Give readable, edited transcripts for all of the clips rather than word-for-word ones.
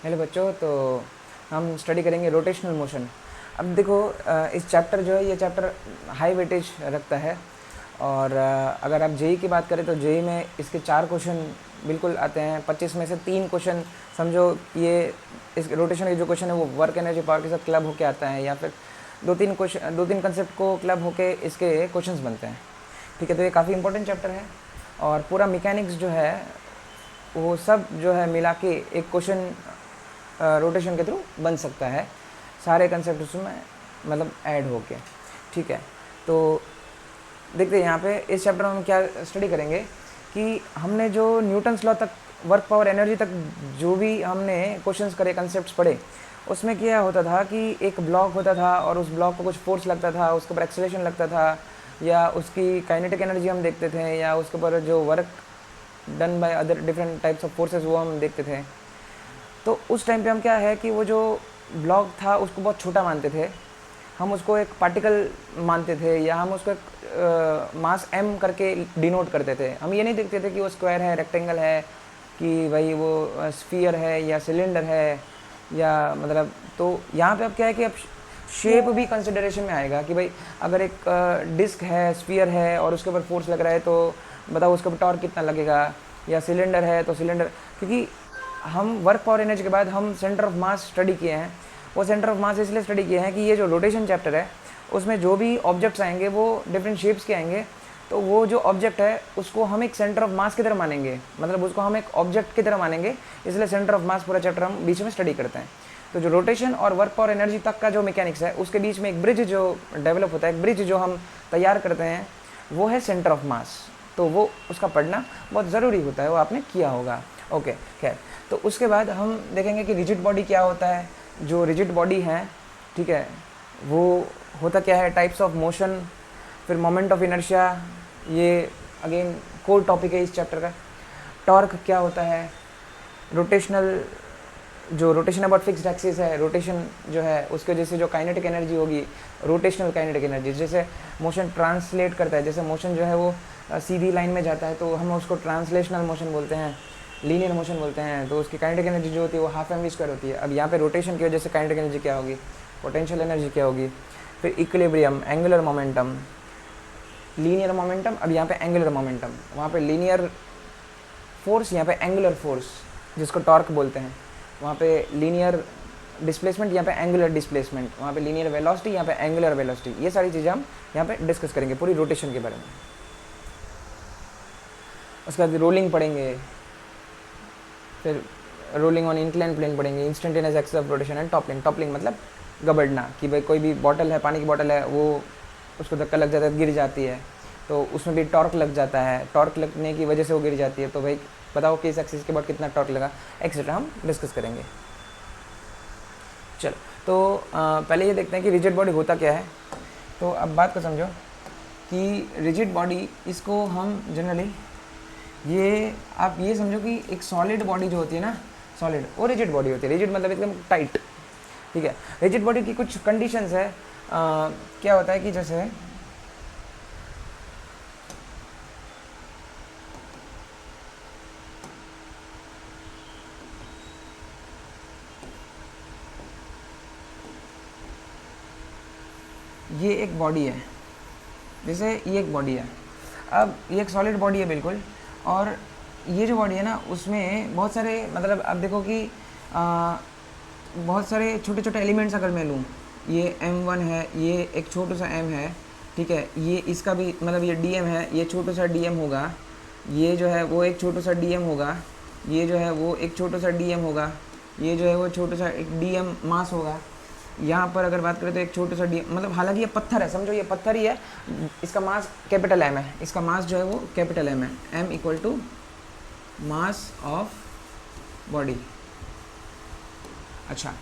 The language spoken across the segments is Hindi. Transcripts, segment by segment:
हेलो बच्चों, तो हम स्टडी करेंगे रोटेशनल मोशन। अब देखो, इस चैप्टर जो है, ये चैप्टर हाई वेटेज रखता है। और अगर आप जेई की बात करें तो जेई में इसके 4 क्वेश्चन बिल्कुल आते हैं। 25 में से 3 क्वेश्चन समझो ये इस रोटेशन के जो क्वेश्चन है वो वर्क एनर्जी पावर के साथ क्लब होके आता है, या फिर 2-3 कंसेप्ट को क्लब होके इसके क्वेश्चंस बनते हैं। ठीक है, तो ये काफ़ी इंपॉर्टेंट चैप्टर है। और पूरा मैकेनिक्स जो है वो सब जो है मिला के एक क्वेश्चन रोटेशन के थ्रू बन सकता है, सारे कंसेप्ट उसमें मतलब ऐड होके। ठीक है, तो देखते हैं यहाँ पे इस चैप्टर में हम क्या स्टडी करेंगे कि हमने जो न्यूटन्स लॉ तक, वर्क पावर एनर्जी तक जो भी हमने क्वेश्चंस करे, कंसेप्ट्स पढ़े, उसमें क्या होता था कि एक ब्लॉक होता था और उस ब्लॉक को कुछ फोर्स लगता था, उसके ऊपर एक्सेलरेशन लगता था, या उसकी काइनेटिक एनर्जी हम देखते थे, या उसके ऊपर जो work done by other different types of forces वो हम देखते थे। तो उस टाइम पे हम क्या है कि वो जो ब्लॉक था उसको बहुत छोटा मानते थे, हम उसको एक पार्टिकल मानते थे, या हम उसको एक मास m करके डिनोट करते थे। हम ये नहीं देखते थे कि वो स्क्वायर है, रेक्टेंगल है, कि भाई वो स्फीयर है या सिलेंडर है, या मतलब तो यहाँ पे अब क्या है कि अब शेप भी कंसिडरेशन में आएगा कि भाई अगर एक डिस्क है, स्फीयर है और उसके ऊपर फोर्स लग रहा है तो बताओ उसके ऊपर टॉर्क कितना लगेगा, या सिलेंडर है तो सिलेंडर, क्योंकि हम वर्क पावर एनर्जी के बाद हम सेंटर ऑफ मास स्टडी किए हैं। वो सेंटर ऑफ मास इसलिए स्टडी किए हैं कि ये जो रोटेशन चैप्टर है उसमें जो भी ऑब्जेक्ट्स आएंगे वो डिफरेंट शेप्स के आएंगे, तो वो जो ऑब्जेक्ट है उसको हम एक सेंटर ऑफ मास की तरह मानेंगे, मतलब उसको हम एक ऑब्जेक्ट की तरह मानेंगे, इसलिए सेंटर ऑफ मास पूरा चैप्टर हम बीच में स्टडी करते हैं। तो जो रोटेशन और वर्क पावर एनर्जी तक का जो मैकेनिक्स है उसके बीच में एक ब्रिज जो डेवलप होता है, एक ब्रिज जो हम तैयार करते हैं, वो है सेंटर ऑफ मास। तो वो उसका पढ़ना बहुत ज़रूरी होता है, वो आपने किया होगा। ओके, खैर, तो उसके बाद हम देखेंगे कि रिजिड बॉडी क्या होता है। जो रिजिड बॉडी है, ठीक है, वो होता क्या है, टाइप्स ऑफ मोशन, फिर मोमेंट ऑफ इनर्शिया, ये अगेन कोर टॉपिक है इस चैप्टर का। टॉर्क क्या होता है, रोटेशनल, जो रोटेशन अबाउट फिक्स्ड एक्सिस है, रोटेशन जो है उसके वजह से जो काइनेटिक एनर्जी होगी, रोटेशनल काइनेटिक एनर्जी, जैसे मोशन ट्रांसलेट करता है, जैसे मोशन जो है वो सीधी लाइन में जाता है तो हम उसको ट्रांसलेशनल मोशन बोलते हैं, लीनियर मोशन बोलते हैं, तो उसकी काइनेटिक एनर्जी जो होती है वो हाफ एम वी स्क्वायर होती है। अब यहाँ पे रोटेशन की वजह से काइनेटिक एनर्जी क्या होगी, पोटेंशियल एनर्जी क्या होगी, फिर equilibrium, angular momentum, linear momentum, अब यहाँ पे एंगुलर मोमेंटम, वहाँ पे लीनियर फोर्स, यहाँ पे एंगुलर फोर्स जिसको टॉर्क बोलते हैं, वहाँ पे लीनियर डिस्प्लेसमेंट, यहाँ पे एंगुलर डिस्प्लेसमेंट, वहाँ पे लीनियर वेलोसिटी, यहाँ पे एंगुलर वेलोसिटी, ये सारी चीज़ें हम यहाँ पे डिस्कस करेंगे पूरी रोटेशन के बारे में। उसके बाद रोलिंग पढ़ेंगे, फिर रोलिंग ऑन इंक्लाइन प्लेन पढ़ेंगे, instantaneous axis of rotation and toppling. Toppling मतलब गबड़ना, कि भाई कोई भी बॉटल है, पानी की बॉटल है, वो उसको धक्का लग जाता है, गिर जाती है, तो उसमें भी टॉर्क लग जाता है, टॉर्क लगने की वजह से वो गिर जाती है, तो भाई बताओ कि इस एक्सिस के बाद कितना टॉर्क लगा, एक्सेट्रा हम डिस्कस करेंगे। चलो, तो पहले ये देखते हैं कि रिजिड बॉडी होता क्या है। तो अब बात को समझो कि रिजिड बॉडी, इसको हम जनरली ये आप ये समझो कि एक सॉलिड बॉडी जो होती है ना, सॉलिड, वो रिजिड बॉडी होती है। रिजिड मतलब एकदम टाइट। ठीक है, रिजिड बॉडी की कुछ कंडीशंस है। क्या होता है कि जैसे ये एक बॉडी है, जैसे ये एक बॉडी है, अब ये एक सॉलिड बॉडी है बिल्कुल, और ये जो बॉडी है ना उसमें बहुत सारे, मतलब अब देखो कि बहुत सारे छोटे छोटे एलिमेंट्स अगर मैं लूँ, ये m1 है, ये एक छोटा सा m है, ठीक है, ये इसका भी मतलब ये dm है, ये छोटा सा dm होगा, ये जो है वो एक छोटा सा dm होगा, ये जो है वो एक छोटा सा dm होगा, ये जो है वो छोटा सा एक dm मास होगा। यहाँ पर अगर बात करें तो एक छोटा सा डी, मतलब हालांकि ये पत्थर है, समझो ये पत्थर ही है, इसका मास कैपिटल एम है, इसका मास जो है वो कैपिटल एम है, M equal to mass of body. अच्छा,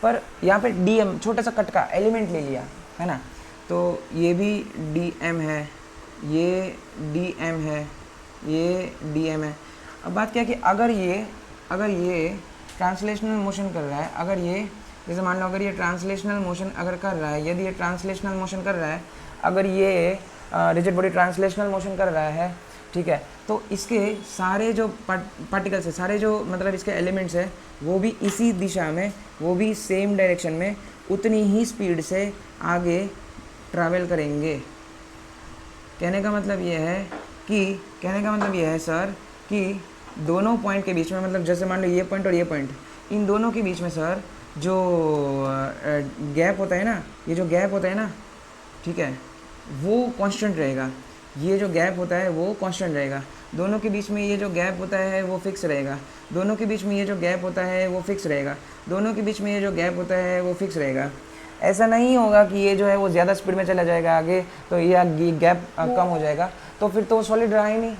पर यहाँ पे डी एम छोटा सा कट का एलिमेंट ले लिया है ना, तो ये भी डी एम है, ये डी एम है, ये डी एम है। अब बात क्या है कि अगर ये ट्रांसलेशनल मोशन कर रहा है, अगर ये जैसे मान लो अगर ये ट्रांसलेशनल मोशन अगर कर रहा है, यदि ये ट्रांसलेशनल मोशन कर रहा है, अगर ये रिजिड बॉडी ट्रांसलेशनल मोशन कर रहा है, ठीक है। तो इसके सारे जो पार्टिकल्स है, सारे जो मतलब इसके एलिमेंट्स है, वो भी इसी दिशा में, वो भी सेम डायरेक्शन में उतनी ही स्पीड से आगे ट्रैवल करेंगे। कहने का मतलब ये है सर कि दोनों पॉइंट के बीच में, मतलब जैसे मान लो ये पॉइंट और ये पॉइंट, इन दोनों के बीच में सर जो गैप होता है ना, ये जो गैप होता है ना, ठीक है, वो कांस्टेंट रहेगा। ये जो गैप होता है वो कांस्टेंट रहेगा। दोनों के बीच में ये जो गैप होता है वो फिक्स रहेगा। दोनों के बीच में ये जो गैप होता है वो फिक्स रहेगा। दोनों के बीच में ये जो गैप होता है वो फिक्स रहेगा। ऐसा नहीं होगा कि ये जो है वो ज़्यादा स्पीड में चला जाएगा आगे, तो ये गैप कम हो जाएगा, तो फिर तो सॉलिड रहा ही नहीं।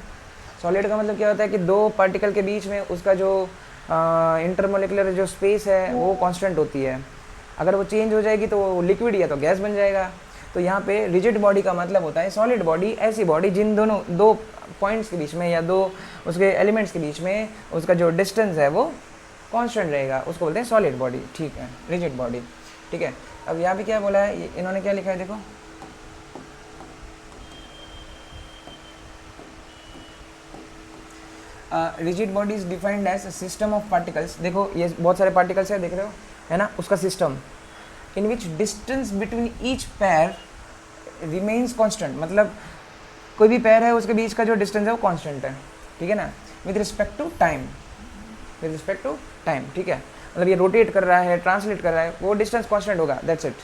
सॉलिड का मतलब क्या होता है कि दो पार्टिकल के बीच में उसका जो इंटरमोलिकुलर जो स्पेस है वो कांस्टेंट होती है। अगर वो चेंज हो जाएगी तो वो लिक्विड या तो गैस बन जाएगा। तो यहाँ पे रिजिड बॉडी का मतलब होता है सॉलिड बॉडी, ऐसी बॉडी जिन दोनों दो पॉइंट्स के बीच में या दो उसके एलिमेंट्स के बीच में उसका जो डिस्टेंस है वो कांस्टेंट रहेगा, उसको बोलते हैं सॉलिड बॉडी। ठीक है, रिजिड बॉडी। ठीक है, अब यहाँ पे क्या बोला है, इन्होंने क्या लिखा है देखो, rigid body is defined as a system of particles. देखो ये बहुत सारे पार्टिकल्स है, देख रहे हो, है ना, उसका system in which distance between each पैर रिमेन्स कांस्टेंट। मतलब कोई भी पैर है उसके बीच का जो डिस्टेंस है वो कांस्टेंट है, ठीक है ना, with respect to time, with respect to time. ठीक है, मतलब ये रोटेट कर रहा है, ट्रांसलेट कर रहा है, वो डिस्टेंस कांस्टेंट होगा, that's it.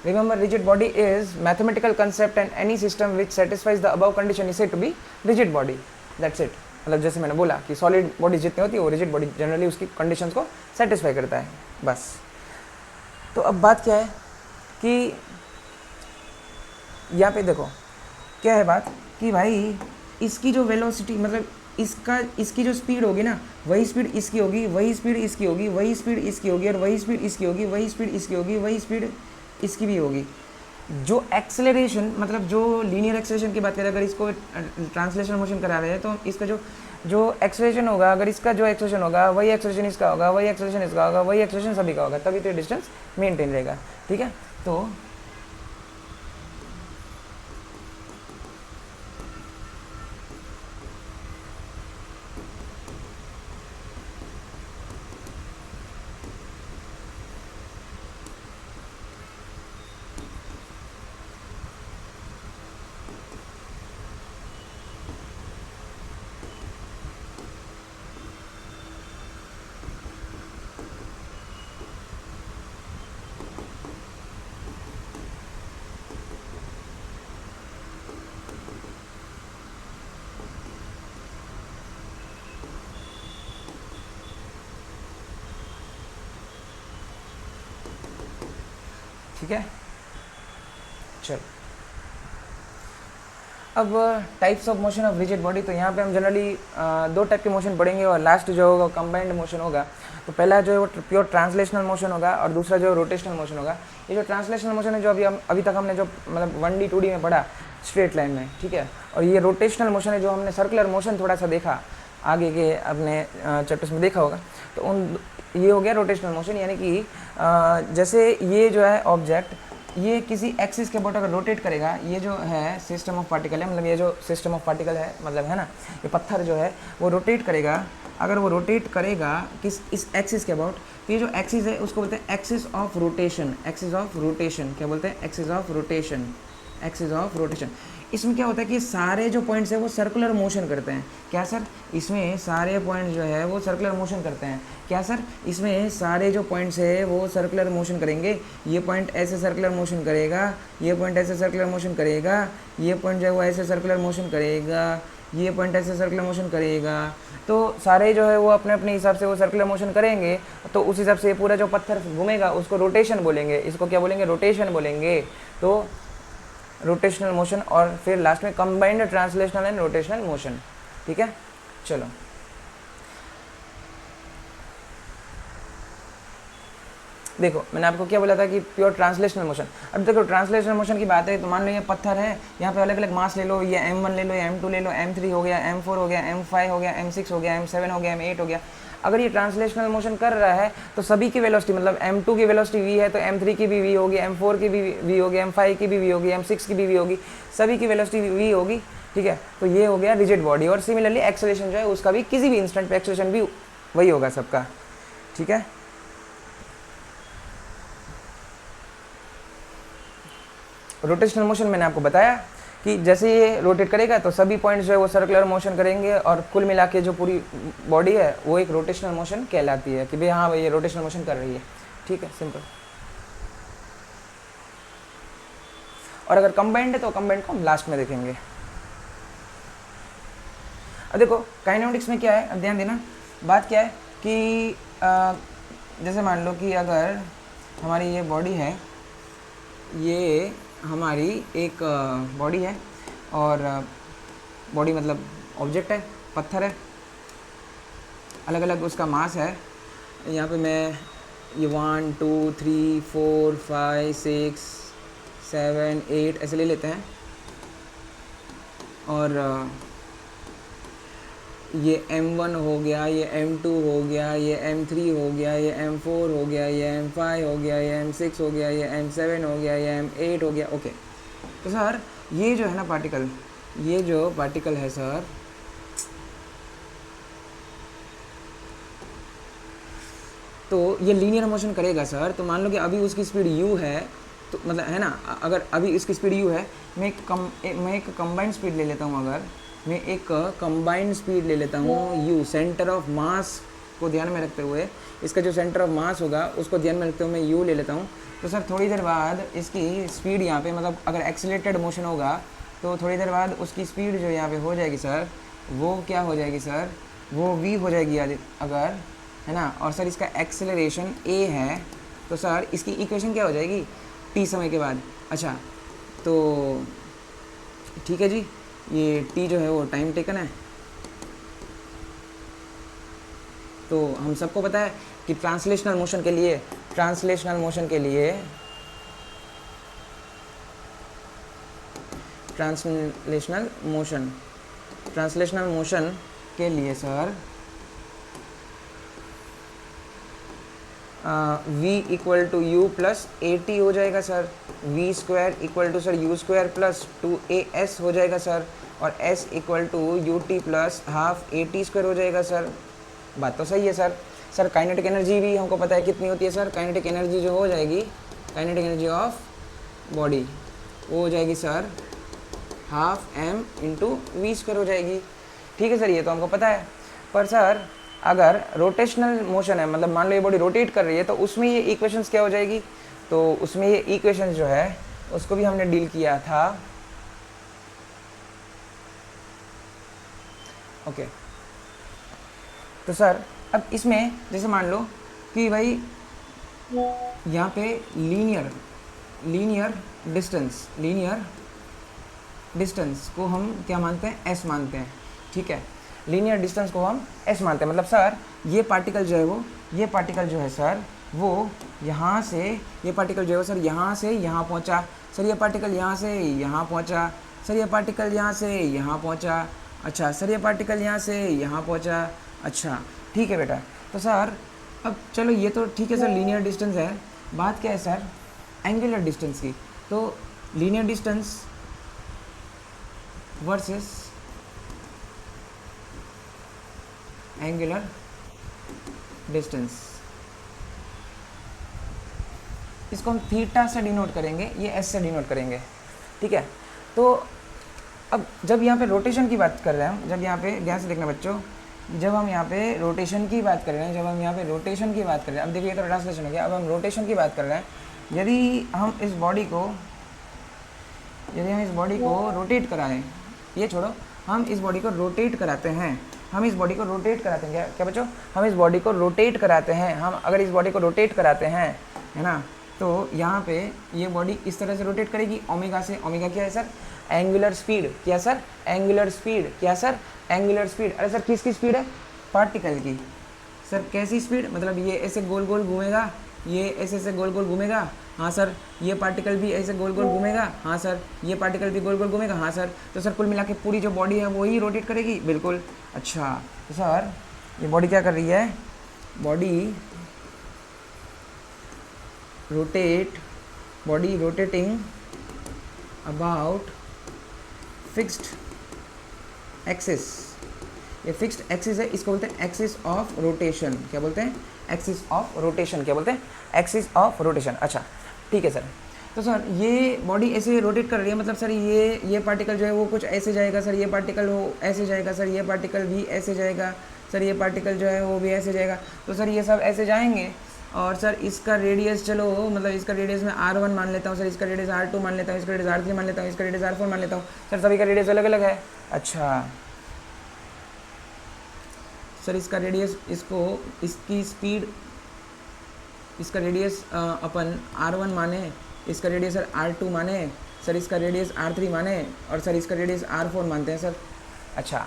Remember, rigid body is mathematical concept and any system which satisfies the above condition is said to be rigid body. That's it. मतलब जैसे मैंने बोला कि सॉलिड बॉडी जितनी होती है वो रिजिड बॉडी जनरली उसकी कंडीशंस को सेटिस्फाई करता है, बस। तो अब बात क्या है कि यहाँ पे देखो क्या है बात कि भाई इसकी जो वेलोसिटी, मतलब इसकी जो स्पीड होगी ना, वही स्पीड इसकी होगी, वही स्पीड इसकी होगी, वही स्पीड इसकी होगी, और वही स्पीड इसकी होगी, वही स्पीड इसकी होगी, वही स्पीड इसकी भी होगी। जो एक्सेलरेशन, मतलब जो लीनियर एक्सेलरेशन की बात करें, अगर इसको ट्रांसलेशन मोशन करा रहे हैं तो इसका जो एक्सेलरेशन होगा, अगर इसका जो एक्सेलरेशन होगा वही एक्सेलरेशन इसका होगा, वही एक्सेलरेशन इसका होगा, वही एक्सेलरेशन सभी का होगा, तभी तो डिस्टेंस मेंटेन रहेगा। ठीक है, तो ठीक है, चलो अब types of motion of rigid body. तो यहाँ पे हम जनरली दो टाइप के मोशन पढ़ेंगे और लास्ट जो होगा कंबाइंड मोशन होगा। तो पहला जो है वो प्योर ट्रांसलेशनल मोशन होगा और दूसरा जो रोटेशनल मोशन होगा। ये जो ट्रांसलेशनल मोशन है जो अभी तक हमने जो मतलब 1D 2D में पढ़ा स्ट्रेट लाइन में, ठीक है, और ये रोटेशनल मोशन है जो हमने सर्कुलर मोशन थोड़ा सा देखा आगे के अपने चैप्टर्स में देखा होगा। तो ये हो गया रोटेशनल मोशन, यानी कि जैसे ये जो है ऑब्जेक्ट ये किसी एक्सिस के अबाउट अगर रोटेट करेगा, ये जो है सिस्टम ऑफ पार्टिकल है, मतलब ये जो सिस्टम ऑफ पार्टिकल है, मतलब है ना, ये पत्थर जो है वो रोटेट करेगा। अगर वो रोटेट करेगा इस एक्सिस के अबाउट, तो ये जो एक्सिस है उसको बोलते हैं axis of rotation. Axis of rotation क्या बोलते हैं? Axis of rotation, axis of rotation. इसमें क्या होता है कि सारे जो पॉइंट्स है वो सर्कुलर मोशन करते हैं। क्या सर? इसमें सारे पॉइंट्स जो है वो सर्कुलर मोशन करते हैं। क्या सर? इसमें सारे जो पॉइंट्स है वो सर्कुलर मोशन करेंगे। ये पॉइंट ऐसे सर्कुलर मोशन करेगा, ये पॉइंट ऐसे सर्कुलर मोशन करेगा, ये पॉइंट जो है वो ऐसे सर्कुलर मोशन करेगा, ये पॉइंट ऐसे सर्कुलर मोशन करेगा। तो सारे जो है वो अपने अपने हिसाब से वो सर्कुलर मोशन करेंगे। तो उस हिसाब से पूरा जो पत्थर घूमेगा उसको रोटेशन बोलेंगे। इसको क्या बोलेंगे? रोटेशन बोलेंगे। तो रोटेशनल मोशन, और फिर लास्ट में combined translational and rotational motion. ठीक है, चलो देखो, मैंने आपको क्या बोला था कि प्योर ट्रांसलेशनल मोशन। अब देखो ट्रांसलेशनल मोशन की बात है तो मान लो ये पत्थर है, यहाँ पे अलग अलग मास ले लो, ये M1 ले लो, ये M2 ले लो, M3 हो गया, M4 हो गया, M5 हो गया, M6 हो गया, M7 हो गया, M8 हो गया। अगर ये ट्रांसलेशनल मोशन कर रहा है तो सभी की वेलोसिटी, मतलब M2 की वेलोसिटी v है तो M3 की भी v होगी, M4 की भी v होगी, M5 की भी v होगी, M6 की भी v होगी, सभी की वेलोसिटी v होगी। ठीक है, तो ये हो गया रिजिड बॉडी। और सिमिलरली एक्सेलरेशन जो है उसका भी किसी भी इंस्टेंट पे एक्सेलरेशन भी वही होगा सबका, ठीक है। रोटेशनल मोशन मैंने आपको बताया कि जैसे ये रोटेट करेगा तो सभी पॉइंट्स जो है वो सर्कुलर मोशन करेंगे, और कुल मिला के जो पूरी बॉडी है वो एक रोटेशनल मोशन कहलाती है कि भाई हाँ भाई ये रोटेशनल मोशन कर रही है, ठीक है, सिंपल। और अगर कंबाइंड है तो कंबाइंड को हम लास्ट में देखेंगे। अब देखो काइनेमेटिक्स में क्या है, अब ध्यान देना, बात क्या है कि जैसे मान लो कि अगर हमारी ये बॉडी है, ये हमारी एक बॉडी है, और बॉडी मतलब ऑब्जेक्ट है, पत्थर है, अलग अलग उसका मास है। यहाँ पे मैं ये 1 2 3 4 5 6 7 8 ऐसे ले लेते हैं, और ये M1 हो गया, ये M2 हो गया, ये M3 हो गया, ये M4 हो गया, ये M5 हो गया, ये M6 हो गया, ये M7 हो गया, ये M8 हो गया। ओके, तो सर ये जो है ना पार्टिकल, ये जो पार्टिकल है सर, तो ये लीनियर मोशन करेगा सर। तो मान लो कि अभी उसकी स्पीड u है, तो मतलब है ना, अगर अभी इसकी स्पीड u है, मैं एक कंबाइंड स्पीड ले लेता हूँ, अगर मैं एक कंबाइंड स्पीड ले लेता हूँ u, सेंटर ऑफ मास को ध्यान में रखते हुए, इसका जो सेंटर ऑफ मास होगा उसको ध्यान में रखते हुए मैं u ले लेता हूँ, तो सर थोड़ी देर बाद इसकी स्पीड यहाँ पे, मतलब अगर एक्सीलरेटेड मोशन होगा तो थोड़ी देर बाद उसकी स्पीड जो यहाँ पे हो जाएगी सर, वो क्या हो जाएगी सर, वो v हो जाएगी अगर, है ना। और सर इसका एक्सेलरेशन a है, तो सर इसकी इक्वेशन क्या हो जाएगी t समय के बाद। अच्छा, तो ठीक है जी, ये t जो है वो टाइम टेकन है। तो हम सबको पता है कि ट्रांसलेशनल मोशन के लिए ट्रांसलेशनल मोशन के लिए sir v equal to u plus a t हो जाएगा sir, v square equal to sir u square plus 2as हो जाएगा सर, और s equal to U T plus half A T square हो जाएगा सर। बात तो सही है सर। सर काइनेटिक एनर्जी भी हमको पता है कितनी होती है सर, काइनेटिक एनर्जी जो हो जाएगी, काइनेटिक एनर्जी ऑफ बॉडी वो हो जाएगी sir half m into v square हो जाएगी, ठीक है सर, ये तो हमको पता है। पर सर अगर रोटेशनल मोशन है, मतलब मान लो ये बॉडी रोटेट कर रही है, तो उसमें ये इक्वेशंस क्या हो जाएगी, तो उसमें ये इक्वेशंस जो है उसको भी हमने डील किया था। ओके, तो सर अब इसमें जैसे मान लो कि भाई यहाँ पे लीनियर डिस्टेंस को हम क्या मानते हैं, s मानते हैं, ठीक है। लीनियर डिस्टेंस को हम s मानते हैं, मतलब सर ये पार्टिकल जो है वो, ये पार्टिकल जो है सर वो यहाँ से, ये पार्टिकल जो है सर यहाँ से यहाँ पहुँचा, सर ये पार्टिकल यहाँ से यहाँ पहुँचा, सर ये पार्टिकल यहाँ से यहाँ पहुँचा, अच्छा सर ये पार्टिकल यहाँ से यहाँ पहुँचा, अच्छा ठीक है बेटा। तो सर अब चलो ये तो ठीक है सर, लीनियर डिस्टेंस है, बात क्या है सर एंगुलर डिस्टेंस की। तो linear distance versus angular distance, इसको हम थीटा से डिनोट करेंगे, ये एस से डिनोट करेंगे, ठीक है। तो अब जब यहाँ पे रोटेशन की बात कर रहे हैं हम, जब यहाँ पे ध्यान से देखना बच्चों, जब हम यहाँ पे रोटेशन की बात कर रहे हैं, अब देखिए तो ट्रांसलेशन हो गया, अब हम रोटेशन की बात कर रहे हैं। यदि हम इस बॉडी को रोटेट कराएं, ये छोड़ो, हम इस बॉडी को रोटेट कराते हैं, क्या बच्चों, हम इस बॉडी को रोटेट कराते हैं, हम अगर इस बॉडी को रोटेट कराते हैं, है ना, तो यहाँ पे ये बॉडी इस तरह से रोटेट करेगी ओमेगा से। ओमेगा क्या है सर, एंगुलर स्पीड, क्या सर एंगुलर स्पीड, अरे सर किसकी स्पीड है, पार्टिकल की। सर कैसी स्पीड, मतलब ये ऐसे गोल गोल घूमेगा, ये ऐसे गोल गोल घूमेगा, हाँ सर, ये पार्टिकल भी ऐसे गोल गोल घूमेगा, हाँ सर, ये पार्टिकल भी गोल गोल घूमेगा, हाँ सर। तो सर कुल मिला के पूरी जो बॉडी है वो ही रोटेट करेगी, बिल्कुल। अच्छा, तो सर ये बॉडी क्या कर रही है, body rotating about fixed axis, ये फिक्स्ड एक्सिस है, इसको बोलते हैं एक्सिस ऑफ रोटेशन। क्या बोलते हैं? Axis of rotation. क्या बोलते हैं? Axis of rotation. अच्छा ठीक है सर। तो सर ये बॉडी ऐसे रोटेट कर रही है, मतलब सर ये पार्टिकल जो है वो कुछ ऐसे जाएगा सर, ये पार्टिकल वो ऐसे जाएगा सर, ये पार्टिकल भी ऐसे जाएगा सर, ये पार्टिकल जो है वो भी ऐसे जाएगा। तो सर ये सब ऐसे जाएंगे और सर इसका रेडियस, चलो मतलब इसका रेडियस मैं R1 मान लेता हूँ सर, इसका रेडियस R2 मान लेता हूँ, इसका रेडियस R3 मान लेता हूँ, इसका रेडियस R4 मान लेता हूँ सर, सभी का रेडियस अलग अलग है। अच्छा सर इसका रेडियस, इसकी स्पीड, इसका रेडियस अपन R1 माने, इसका रेडियस सर R2 माने सर, इसका रेडियस R3 माने और सर इसका रेडियस R4 मानते हैं सर। अच्छा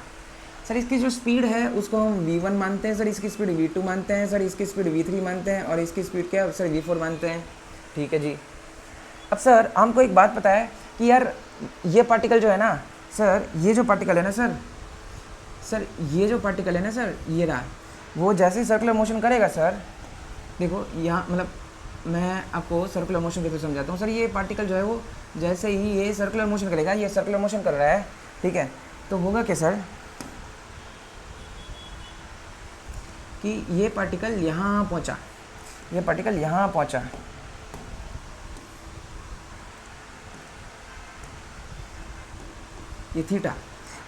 सर इसकी जो स्पीड है उसको हम V1 मानते हैं सर, इसकी स्पीड V2 मानते हैं सर, इसकी स्पीड V3 मानते हैं और इसकी स्पीड क्या सर V4 मानते हैं। ठीक है जी। अब सर हमको एक बात पता है कि यार ये पार्टिकल जो है ना सर, ये जो पार्टिकल है ना सर, ये जो पार्टिकल है ना सर, ये रहा, वो जैसे ही सर्कुलर मोशन करेगा सर, देखो यहाँ मतलब मैं आपको सर्कुलर मोशन कैसे समझाता हूँ सर। ये पार्टिकल जो है वो जैसे ही ये सर्कुलर मोशन करेगा, ये सर्कुलर मोशन कर रहा है, ठीक है, तो होगा क्या सर कि ये पार्टिकल यहाँ पहुँचा, ये पार्टिकल यहाँ पहुँचा, ये थीटा।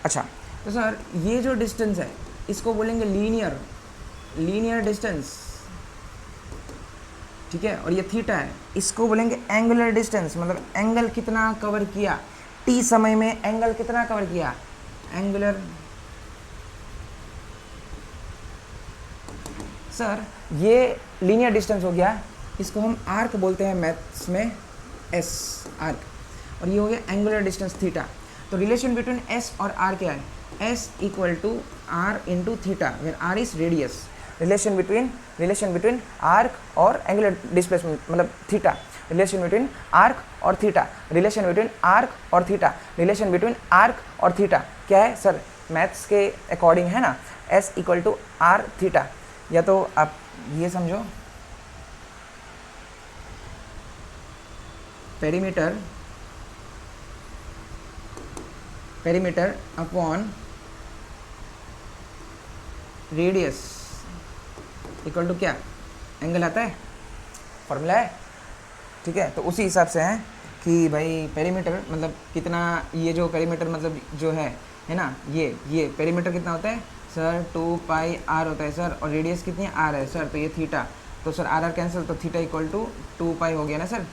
अच्छा तो सर ये जो डिस्टेंस है इसको बोलेंगे लीनियर डिस्टेंस, ठीक है, और ये थीटा है, इसको बोलेंगे एंगुलर डिस्टेंस, मतलब एंगल कितना कवर किया, टी समय में एंगल कितना कवर किया, एंगुलर। सर ये लीनियर डिस्टेंस हो गया, इसको हम आर्क बोलते हैं मैथ्स में, एस आर्क, और ये हो गया एंगुलर डिस्टेंस थीटा। तो रिलेशन बिटवीन एस और आर क्या है? S equal to are into theta, where r is radius. Relation between arc और एंगुलर डिस्प्लेसमेंट मतलब थीटा, रिलेशन बिटवीन आर्क और थीटा, रिलेशन बिटवीन आर्क और थीटा, रिलेशन बिटवीन आर्क और थीटा क्या है सर? मैथ्स के अकॉर्डिंग है ना, s equal to are theta. या तो आप ये समझो, perimeter upon radius equal to क्या? एंगल आता है, फॉर्मूला है, ठीक है। तो उसी हिसाब से है कि भाई पेरीमीटर मतलब कितना, ये जो पेरीमीटर मतलब जो है ना, ये पेरीमीटर कितना होता है सर? 2 पाई r होता है सर, और रेडियस कितनी r है सर? तो ये थीटा, तो सर r कैंसिल, तो थीटा इक्वल टू 2 पाई हो गया ना सर,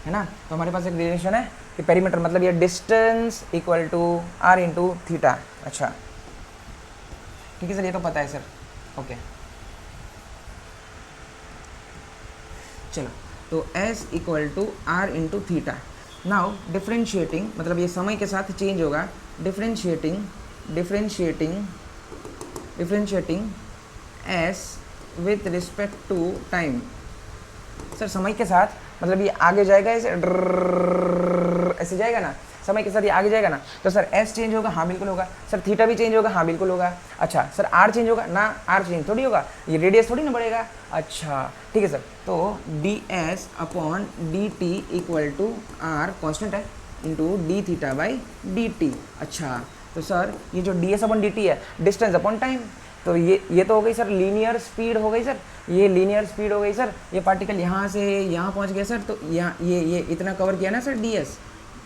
है ना। तो हमारे पास एक रिलेशन है कि पेरीमीटर मतलब ये distance equal to r into theta. अच्छा ठीक है सर, ये तो पता है सर, ओके। चलो तो s equal to r into theta. Now differentiating मतलब ये समय के साथ चेंज होगा, differentiating s with respect to time. Sir समय के साथ मतलब ये आगे जाएगा, ऐसे जाएगा ना, समय के साथ ये आगे जाएगा ना, तो सर s चेंज होगा, हाँ बिल्कुल होगा सर। थीटा भी चेंज होगा, हाँ बिल्कुल होगा। अच्छा सर r चेंज होगा ना, r चेंज थोड़ी होगा, ये रेडियस थोड़ी ना बढ़ेगा। अच्छा ठीक है सर, तो ds upon dt equal to r constant है into d theta by d t. अच्छा तो सर ये जो ds अपॉन डी टी है, डिस्टेंस अपॉन टाइम, तो ये तो हो गई सर लीनियर स्पीड हो गई सर, ये लीनियर स्पीड हो गई सर। ये पार्टिकल यहाँ से यहाँ पहुँच गया सर, तो यहाँ ये इतना कवर किया ना सर ds,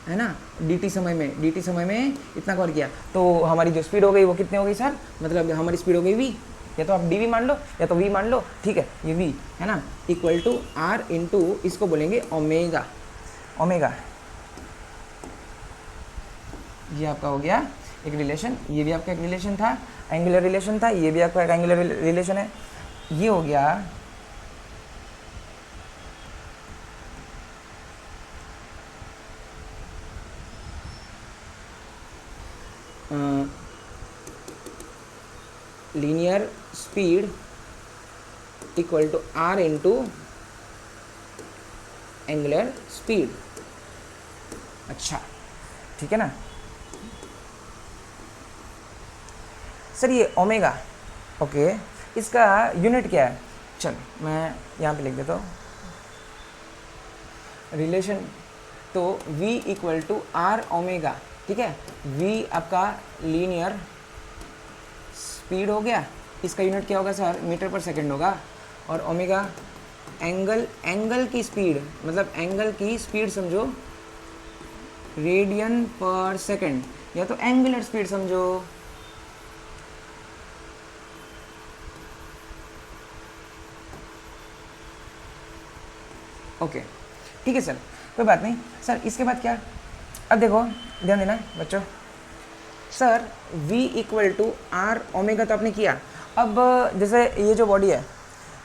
है ना, dt समय में इतना कवर किया, तो हमारी जो स्पीड हो गई वो कितनी हो गई सर? मतलब हमारी स्पीड हो गई v, या तो आप dv मान लो या तो v मान लो, ठीक है, ये v है ना, इक्वल टू r इंटू इसको बोलेंगे ओमेगा। ये आपका हो गया एक रिलेशन, ये भी आपका एक रिलेशन था, एंगुलर रिलेशन था, ये भी आपका एक एंगुलर रिलेशन है। ये हो गया linear speed equal to r into angular speed. अच्छा ठीक है ना सर, ये ओमेगा, ओके, इसका यूनिट क्या है? चल मैं यहाँ पे लिख देता हूँ रिलेशन, तो v equal to are omega, ठीक है। v आपका लीनियर स्पीड हो गया, इसका यूनिट क्या होगा सर, मीटर पर सेकंड होगा, और ओमेगा एंगल की स्पीड, मतलब एंगल की स्पीड समझो रेडियन पर सेकंड, या तो एंगुलर स्पीड समझो। ओके ठीक है सर, कोई बात नहीं सर। इसके बाद क्या, अब देखो ध्यान देना बच्चों, sir v equal to are omega तो आपने किया। अब जैसे ये जो बॉडी है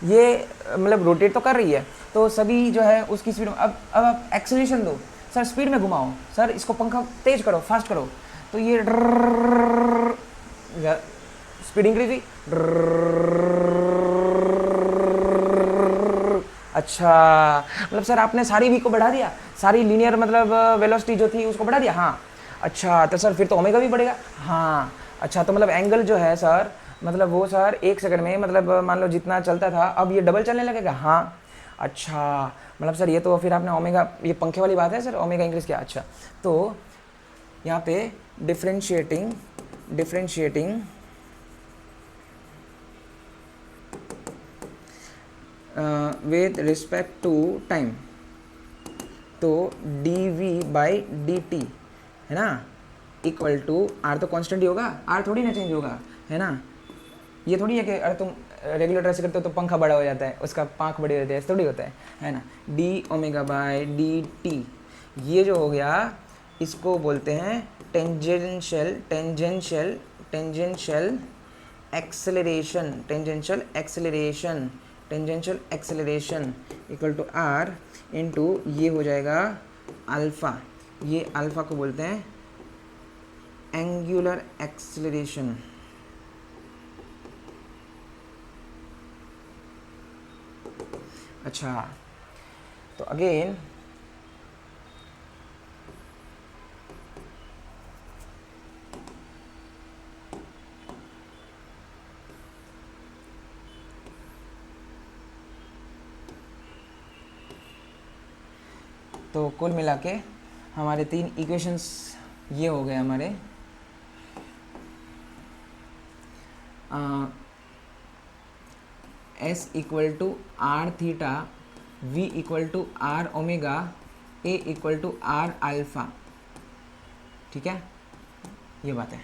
ये मतलब रोटेट तो कर रही है, तो सभी जो है उसकी स्पीड, अब आप एक्सेलरेशन दो सर, स्पीड में घुमाओ सर, इसको पंखा तेज करो, फास्ट करो, तो ये स्पीड इंक्रीज हुई। अच्छा, मतलब सर आपने सारी v को बढ़ा दिया, सारी लीनियर मतलब वेलोसिटी जो थी उसको बढ़ा दिया। हाँ अच्छा, तो सर फिर तो ओमेगा भी बढ़ेगा। हाँ अच्छा, तो मतलब एंगल जो है सर, मतलब वो सर 1 सेकंड में मतलब मान लो जितना चलता था अब ये डबल चलने लगेगा। हाँ अच्छा, मतलब सर ये तो फिर आपने ओमेगा, ये पंखे वाली बात है सर, ओमेगा इंक्रीज किया। अच्छा, तो यहाँ पे differentiating with respect to time, तो dv/dt है ना, इक्वल टू आर, तो कांस्टेंट ही होगा, आर थोड़ी ना चेंज होगा, है ना। ये थोड़ी है कि अरे तुम रेगुलेटर से करते हो तो पंखा बड़ा हो जाता है, उसका पाँख बड़े रहते हैं, ऐसा थोड़ी होता है ना। d/dt ये जो हो गया इसको बोलते हैं tangential acceleration equal to are into ये हो जाएगा अल्फ़ा, ये अल्फ़ा को बोलते हैं एंगुलर एक्सेलरेशन। अच्छा, तो अगेन तो कुल मिला के हमारे 3 इक्वेशंस ये हो गए हमारे। S equal to are theta, V equal to are omega, A equal to R alpha. ठीक है, ये बात है,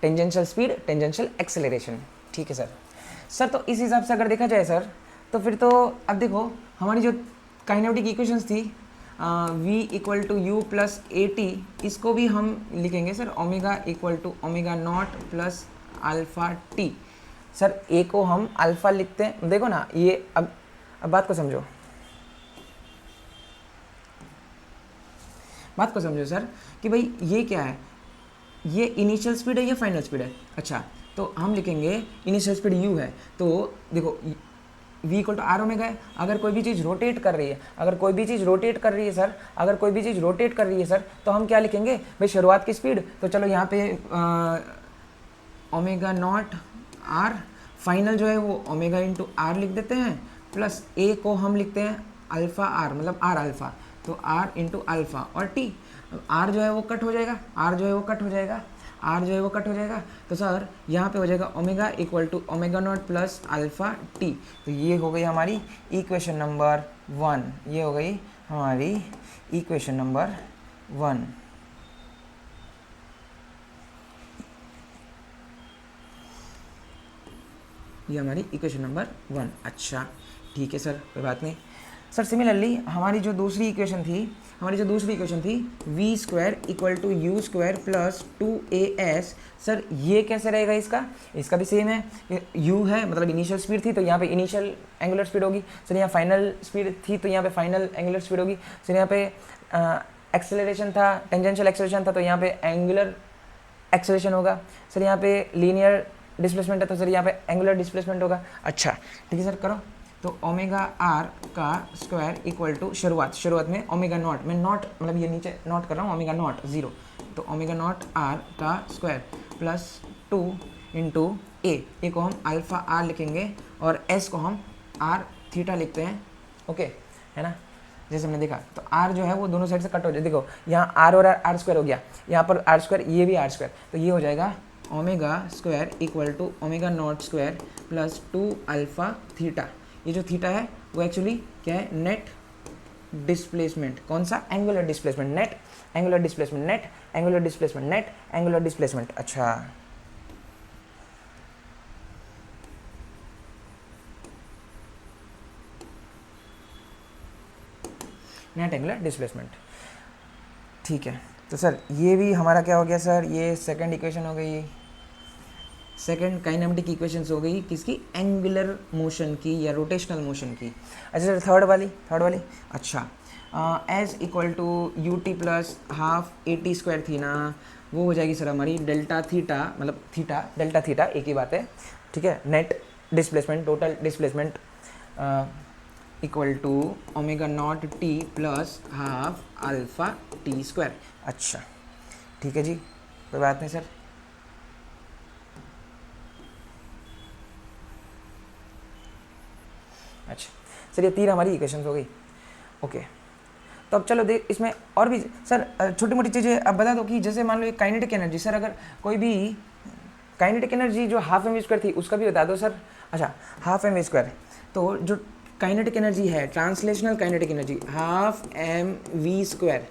टेंजेंशियल स्पीड, टेंजेंशियल एक्सेलरेशन। ठीक है सर, तो इस हिसाब से अगर देखा जाए सर, तो फिर तो अब देखो हमारी जो काइनेमेटिक इक्वेशंस थी, v equal to u plus a t, इसको भी हम लिखेंगे sir omega equal to omega not plus alpha t. Sir a को हम अल्फ़ा लिखते हैं, देखो ना ये, अब बात को समझो, सर कि भाई ये क्या है, ये इनिशियल स्पीड है या फाइनल स्पीड है। अच्छा, तो हम लिखेंगे इनिशियल स्पीड u है, तो देखो v equal to are omega है। अगर कोई भी चीज़ रोटेट कर रही है, सर, तो हम क्या लिखेंगे भाई, शुरुआत की स्पीड, तो चलो यहाँ पे ओमेगा नॉट आर, फाइनल जो है वो ओमेगा इंटू आर लिख देते हैं, प्लस ए को हम लिखते हैं अल्फ़ा आर, मतलब आर अल्फ़ा, तो आर इंटू अल्फ़ा और टी। आर जो है वो कट हो जाएगा, तो सर यहाँ पे हो जाएगा omega equal to omega not plus alpha T. तो ये हो गई हमारी इक्वेशन नंबर 1, ये हो गई हमारी इक्वेशन नंबर 1। ये हमारी इक्वेशन नंबर 1। अच्छा ठीक है सर, कोई बात नहीं सर। सिमिलरली हमारी जो दूसरी इक्वेशन थी V square equal to U square plus 2as, sir ये कैसे रहेगा, इसका भी सेम है, u है मतलब इनिशियल स्पीड थी, तो यहाँ पे इनिशियल एंगुलर स्पीड होगी सर, यहाँ फाइनल स्पीड थी तो यहाँ पे फाइनल एंगुलर स्पीड होगी सर, यहाँ पे एक्सेलरेशन था, टेंजेंशियल एक्सेलरेशन था, तो यहाँ पे एंगुलर एक्सेलरेशन होगा सर, यहाँ पे लीनियर डिस्प्लेसमेंट है तो सर यहाँ पे एंगुलर डिस्प्लेसमेंट होगा। अच्छा ठीक है सर, करो तो ओमेगा आर का स्क्वायर इक्वल टू शुरुआत में ओमेगा नॉट, मैं नॉट मतलब ये नीचे नॉट कर रहा हूँ, ओमेगा नॉट 0, तो ओमेगा नॉट आर का स्क्वायर प्लस 2 इंटू ए को हम अल्फ़ा आर लिखेंगे और एस को हम आर थीटा लिखते हैं। ओके है ना, जैसे हमने देखा तो आर जो है वो दोनों साइड से कट हो जाए, देखो यहाँ आर और आर स्क्वायर हो गया, यहाँ पर आर स्क्वायर, ये भी आर स्क्वायर, तो ये हो जाएगा omega square equal to omega not square plus 2 alpha theta. ये जो थीटा है वो एक्चुअली क्या है, नेट डिस्प्लेसमेंट। कौन सा, angular displacement, net angular displacement, net angular displacement, net angular displacement. अच्छा, नेट एंगुलर डिस्प्लेसमेंट, ठीक है। तो सर ये भी हमारा क्या हो गया सर, ये सेकंड इक्वेशन हो गई, सेकंड काइनेमेटिक इक्वेशंस हो गई किसकी, एंगुलर मोशन की या रोटेशनल मोशन की। अच्छा सर थर्ड वाली अच्छा, S equal to U T plus half A T square थी ना, वो हो जाएगी सर हमारी डेल्टा थीटा, मतलब थीटा डेल्टा थीटा एक ही बात है, ठीक है। Net displacement, total displacement equal to omega not T plus half alpha T square. अच्छा ठीक है जी, कोई बात नहीं सर। अच्छा सर ये 3 हमारी इक्वेशंस हो गई, ओके। तो अब चलो देख इसमें और भी सर छोटी मोटी चीज़ें अब बता दो कि जैसे मान लो काइनेटिक एनर्जी, सर अगर कोई भी काइनेटिक एनर्जी जो हाफ एम वी स्क्वायर थी उसका भी बता दो सर। अच्छा हाफ एम वी स्क्वायर, तो जो काइनेटिक एनर्जी है, translational kinetic energy half M V square,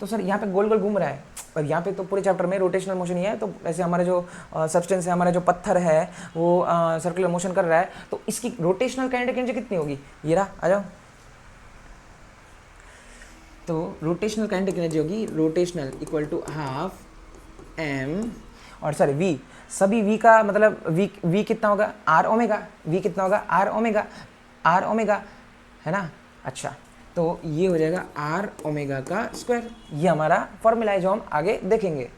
तो सर यहाँ पे गोल गोल घूम रहा है, और यहाँ पे तो पूरे चैप्टर में रोटेशनल मोशन ही है, तो ऐसे हमारा जो सब्सटेंस है, हमारा जो पत्थर है वो सर्कुलर मोशन कर रहा है, तो इसकी रोटेशनल काइनेटिक एनर्जी कितनी होगी, ये रहा, आ जाओ। तो रोटेशनल काइनेटिक एनर्जी होगी, rotational equal to half M, और सर वी, सभी वी का मतलब वी कितना होगा, आर ओमेगा, वी कितना होगा, आर ओमेगा है ना। अच्छा तो ये हो जाएगा आर ओमेगा का स्क्वायर, ये हमारा फॉर्मूला है जो हम आगे देखेंगे,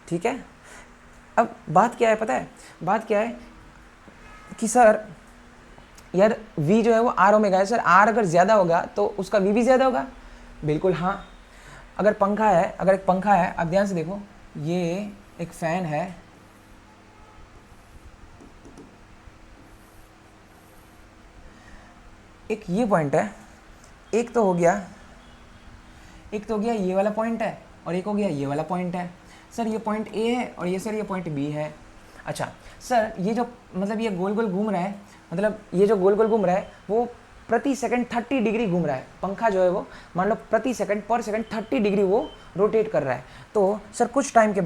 ठीक है। अब बात क्या है पता है, बात क्या है कि सर यार v जो है वो आर ओमेगा है, सर आर अगर ज़्यादा होगा तो उसका v भी ज़्यादा होगा, बिल्कुल हाँ। अगर पंखा है, अगर एक पंखा है, आप ध्यान से देखो, ये एक फैन है, एक ये पॉइंट है, एक तो हो गया ये वाला पॉइंट है, और एक हो गया ये वाला पॉइंट है। सर ये पॉइंट ए है और ये सर ये पॉइंट बी है। अच्छा सर ये जो मतलब ये गोल गोल घूम रहा है, मतलब ये जो गोल गोल घूम रहा है वो प्रति सेकंड 30 डिग्री घूम रहा है, पंखा जो है वो मान लो प्रति सेकंड पर सेकंड 30 डिग्री वो रोटेट कर रहा है। तो सर कुछ टाइम के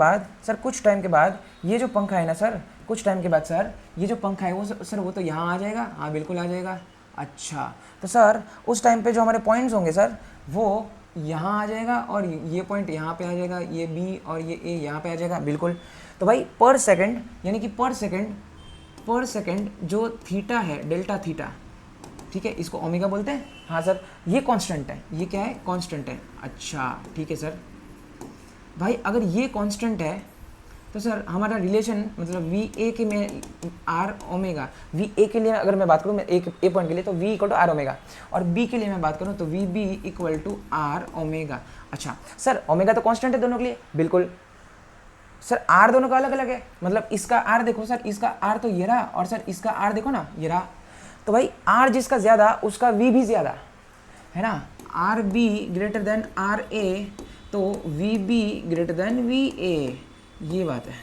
बाद ये जो पंखा है ना सर, कुछ टाइम के बाद सर ये जो पंखा है वो सर वो तो यहाँ आ जाएगा, हाँ बिल्कुल आ जाएगा। अच्छा तो सर उस टाइम पे जो हमारे पॉइंट्स होंगे सर वो यहाँ आ जाएगा, और ये पॉइंट यहाँ पे आ जाएगा, ये बी और ये ए यहाँ पे आ जाएगा, बिल्कुल। तो भाई पर सेकंड, यानी कि पर सेकंड जो थीटा है, डेल्टा थीटा, ठीक है, इसको ओमेगा बोलते हैं, हाँ सर ये कांस्टेंट है, ये क्या है, कांस्टेंट है। अच्छा ठीक है सर, भाई अगर ये कांस्टेंट है तो सर हमारा रिलेशन मतलब वी ए के में आर ओमेगा, वी ए के लिए अगर मैं बात करूँ, मैं एक ए पॉइंट के लिए तो V equal to are omega, और बी के लिए मैं बात करूँ तो we B equal to are omega. अच्छा सर ओमेगा तो कांस्टेंट है दोनों के लिए, बिल्कुल सर आर दोनों का अलग अलग है, मतलब इसका आर देखो सर, इसका आर तो ये रहा, और सर इसका आर देखो ना ये रहा, तो भाई आर जिसका ज़्यादा उसका वी भी ज़्यादा है ना, r b greater than r a, तो we b greater than v a, ये बात है,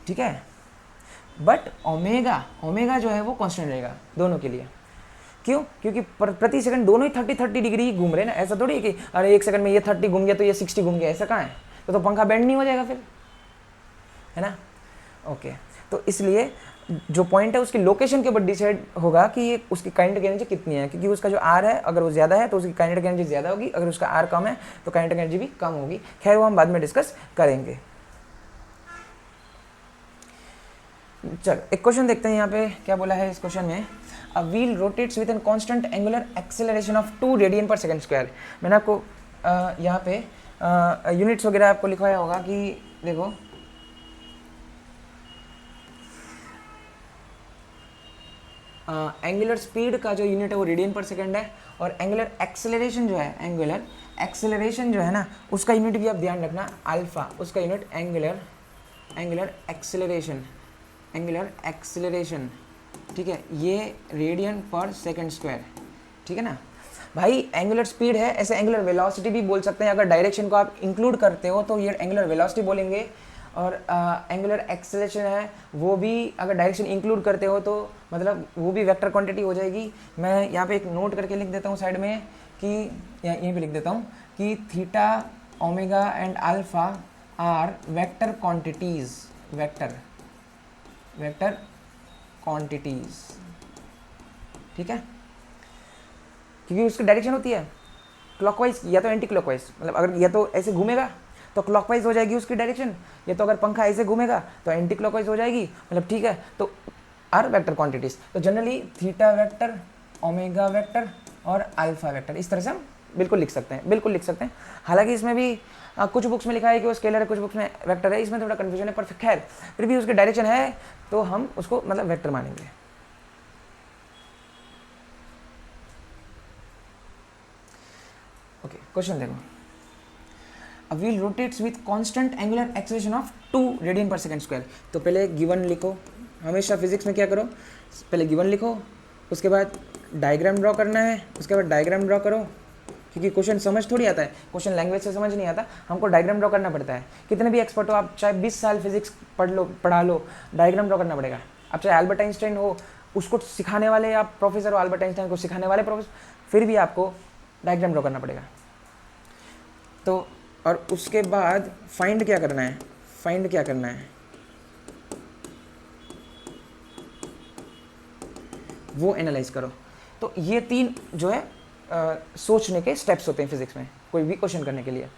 ठीक है। बट ओमेगा जो है वो कांस्टेंट रहेगा दोनों के लिए, क्यों, क्योंकि प्रति सेकंड दोनों ही 30 डिग्री घूम रहे हैं ना, ऐसा थोड़ी है कि अरे एक सेकंड में ये 30 घूम गया तो ये 60 घूम गया, ऐसा कहाँ है, तो पंखा बेंड नहीं हो जाएगा फिर, है ना। ओके तो इसलिए जो पॉइंट है उसकी लोकेशन के ऊपर डिसाइड होगा कि ये उसकी काइनेटिक एनर्जी कितनी है, क्योंकि उसका जो आर है अगर वो ज़्यादा है तो उसकी काइनेटिक एनर्जी ज़्यादा होगी, अगर उसका आर कम है तो काइनेटिक एनर्जी भी कम होगी। खैर वो हम बाद में डिस्कस करेंगे। चल एक क्वेश्चन देखते हैं यहाँ पे क्या बोला है इस क्वेश्चन में, a wheel rotates with an constant angular acceleration of 2 radian per second square. मैंने आपको यहाँ पे यूनिट्स वगैरह आपको लिखवाया होगा कि देखो एंगुलर स्पीड का जो यूनिट है वो रेडियन पर सेकंड है, और एंगुलर एक्सेलरेशन जो है ना उसका यूनिट भी आप ध्यान रखना अल्फा, उसका यूनिट एंगुलर एक्सेलरेशन, ठीक है, ये रेडियन पर सेकंड स्क्वायर, ठीक है ना। भाई एंगुलर स्पीड है, ऐसे एंगुलर वेलोसिटी भी बोल सकते हैं। अगर डायरेक्शन को आप इंक्लूड करते हो तो ये एंगुलर वेलोसिटी बोलेंगे, और एंगुलर एक्सेलरेशन है वो भी अगर डायरेक्शन इंक्लूड करते हो तो मतलब वो भी वेक्टर क्वांटिटी हो जाएगी। मैं यहाँ पे एक नोट करके लिख देता हूँ साइड में कि यहीं पे लिख देता हूँ कि theta, omega and alpha are vector quantities, vector quantities, ठीक है, क्योंकि उसकी डायरेक्शन होती है क्लॉकवाइज या तो एंटी क्लॉकवाइज, मतलब अगर या तो ऐसे घूमेगा तो क्लॉकवाइज हो जाएगी उसकी डायरेक्शन, या तो अगर पंखा ऐसे घूमेगा तो एंटी क्लॉकवाइज हो जाएगी, मतलब ठीक है। तो आर वेक्टर क्वांटिटीज, तो generally theta vector, omega vector और अल्फा वेक्टर, इस तरह से हम बिल्कुल लिख सकते हैं, बिल्कुल लिख सकते हैं। हालांकि इसमें भी कुछ बुक्स में लिखा है कि वो स्केलर है, कुछ बुक्स में वेक्टर है, इसमें थोड़ा कन्फ्यूजन है, पर खैर फिर भी उसकी डायरेक्शन है तो हम उसको मतलब वेक्टर मानेंगे। ओके, क्वेश्चन देखो, A wheel rotates with constant angular acceleration of 2 radian per second square. तो पहले गिवन लिखो, हमेशा फिजिक्स में क्या करो, पहले गिवन लिखो, उसके बाद डायग्राम ड्रॉ करना है, उसके बाद डायग्राम ड्रॉ करो, क्योंकि क्वेश्चन समझ थोड़ी आता है, क्वेश्चन लैंग्वेज से समझ नहीं आता, हमको डायग्राम ड्रॉ करना पड़ता है। कितने भी एक्सपर्ट हो आप, चाहे 20 साल फिजिक्स पढ़ा लो, डायग्राम ड्रॉ करना पड़ेगा। आप चाहे अल्बर्ट आइंस्टाइन हो, उसको सिखाने वाले आप प्रोफेसर हो, अल्बर्ट आइंस्टाइन को सिखाने वाले प्रोफेसर, फिर भी आपको डायग्राम ड्रॉ करना पड़ेगा। तो और उसके बाद फाइंड क्या करना है, फाइंड क्या करना है वो एनालाइज करो। तो ये 3 जो है सोचने के स्टेप्स होते हैं फिजिक्स में कोई भी क्वेश्चन करने के लिए।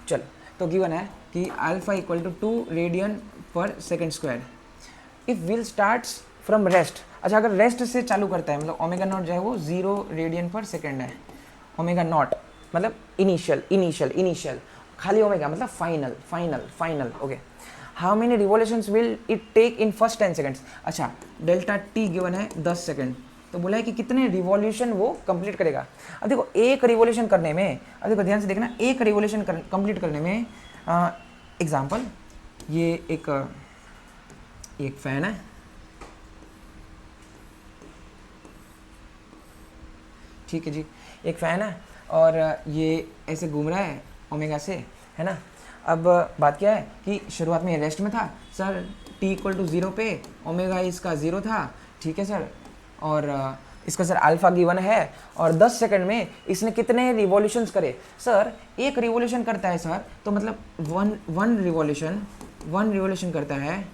चलो, तो गिवन है कि alpha equal to 2 radian per second square if wheel starts from rest. अच्छा, अगर रेस्ट से चालू करता है, मतलब ओमेगा नॉट जो है वो 0 रेडियन पर सेकेंड है, ओमेगा नॉट मतलब इनिशियल, खाली ओमेगा मतलब final, okay. How many revolutions will it take in first 10 seconds. अच्छा, डेल्टा टी गिवन है 10 सेकेंड, तो बोला है कि कितने रिवॉल्यूशन वो कंप्लीट करेगा। अब देखो एक रिवॉल्यूशन करने में, अब देखो ध्यान से देखना, एक रिवॉल्यूशन कंप्लीट करने में, एग्जांपल ये एक फैन है, ठीक है जी, एक फैन है और ये ऐसे घूम रहा है ओमेगा से, है ना। अब बात क्या है कि शुरुआत में रेस्ट में था सर, t इक्वल टू 0 पे ओमेगा इसका 0 था, ठीक है सर, और इसका सर अल्फा गिवन है, और 10 सेकंड में इसने कितने रिवॉल्यूशंस करे। सर एक रिवॉल्यूशन करता है सर, तो मतलब वन रिवॉल्यूशन करता है,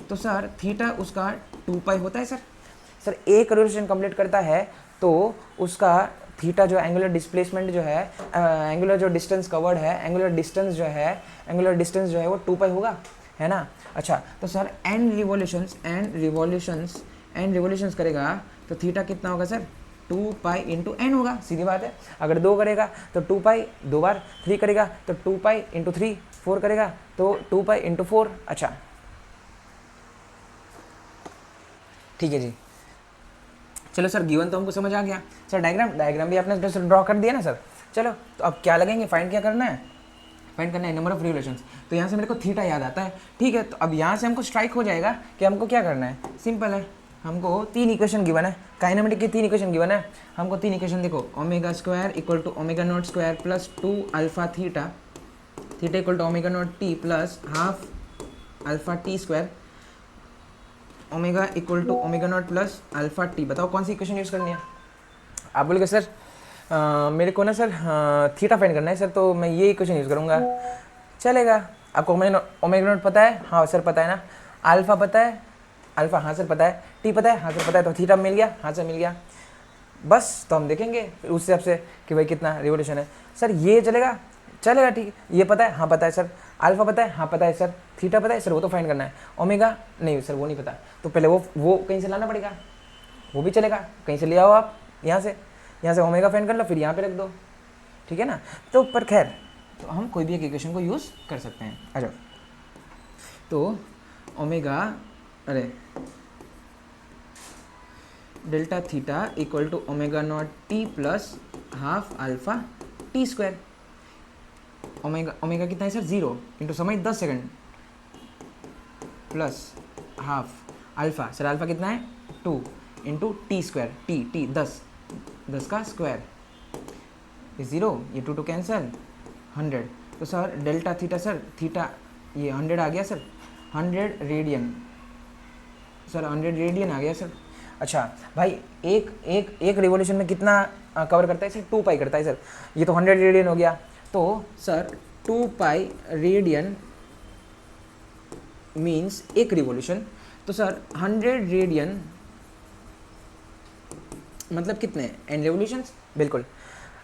तो सर थीटा उसका 2 पाई होता है सर एक रिवॉल्यूशन कंप्लीट करता है तो उसका थीटा जो एंगुलर डिस्प्लेसमेंट जो है, एंगुलर जो डिस्टेंस कवर्ड है, एंगुलर डिस्टेंस जो है वो 2 पाई होगा, है ना। अच्छा, तो सर एन रिवॉल्यूशंस करेगा तो थीटा कितना होगा सर, 2 पाई इंटू एन होगा, सीधी बात है। अगर 2 करेगा तो 2 पाई 2 बार, 3 करेगा तो 2 पाई इंटू 3, 4 करेगा तो 2 पाई इंटू 4। अच्छा ठीक है जी, चलो सर गिवन तो हमको समझ आ गया सर, डायग्राम भी आपने ड्रॉ कर दिया ना सर। चलो, तो अब क्या लगेंगे, फाइंड क्या करना है, फाइंड करना है नंबर ऑफ रिवॉल्यूशंस। तो यहाँ से मेरे को थीटा याद आता है, ठीक है। तो अब यहाँ से हमको स्ट्राइक हो जाएगा कि हमको क्या करना है, सिंपल है, हमको 3 इक्वेशन गिवन है, काइनेमेटिक की 3 इक्वेशन गिवन है। हमको 3 इक्वेशन देखो, omega square equal to omega not square plus 2 alpha theta equal to omega not T plus half alpha T square, omega equal to omega not plus alpha T. बताओ कौन सी इक्वेशन यूज़ करनी है। आप बोलोगे सर मेरे को ना सर थीटा फाइंड करना है सर, तो मैं ये इक्वेशन यूज़ करूँगा, चलेगा। आपको ओमेगा नॉट पता है, हाँ सर पता है ना, अल्फा पता है, अल्फा हाँ सर पता है, टी पता है, हाँ सर पता है, तो थीटा मिल गया, हाँ सर मिल गया, बस। तो हम देखेंगे फिर उस हिसाब से कि भाई कितना रिवोल्यूशन है सर, ये चलेगा, ठीक है। ये पता है, हाँ पता है सर, अल्फा पता है, हाँ पता है सर, थीटा पता है सर, वो तो फाइंड करना है, ओमेगा नहीं सर वो नहीं पता, तो पहले वो कहीं से लाना पड़ेगा, वो भी चलेगा, कहीं से ले आओ आप, यहाँ से ओमेगा फाइंड कर लो, फिर यहाँ पे रख दो, ठीक है ना। तो पर खैर, तो हम कोई भी एक इक्वेशन को यूज़ कर सकते हैं। अच्छा, तो omega delta theta equal to omega not T plus half alpha T square. Omega कितना है सर, 0 इंटू समय 10 second plus half alpha, sir alpha कितना है 2 इंटू टी स्क्वायर, टी 10 का स्क्वायर ये 0, ये 2 कैंसिल, 100। तो sir delta theta, sir theta ये 100 आ गया सर, 100 रेडियन, सर 100 रेडियन आ गया सर। अच्छा भाई एक एक एक रिवॉल्यूशन में कितना कवर करता है सर? 2 पाई करता है सर। ये तो 100 रेडियन हो गया, तो सर 2 पाई रेडियन मीन्स एक रिवॉल्यूशन। तो सर 100 रेडियन मतलब कितने n रिवॉल्यूशंस? बिल्कुल।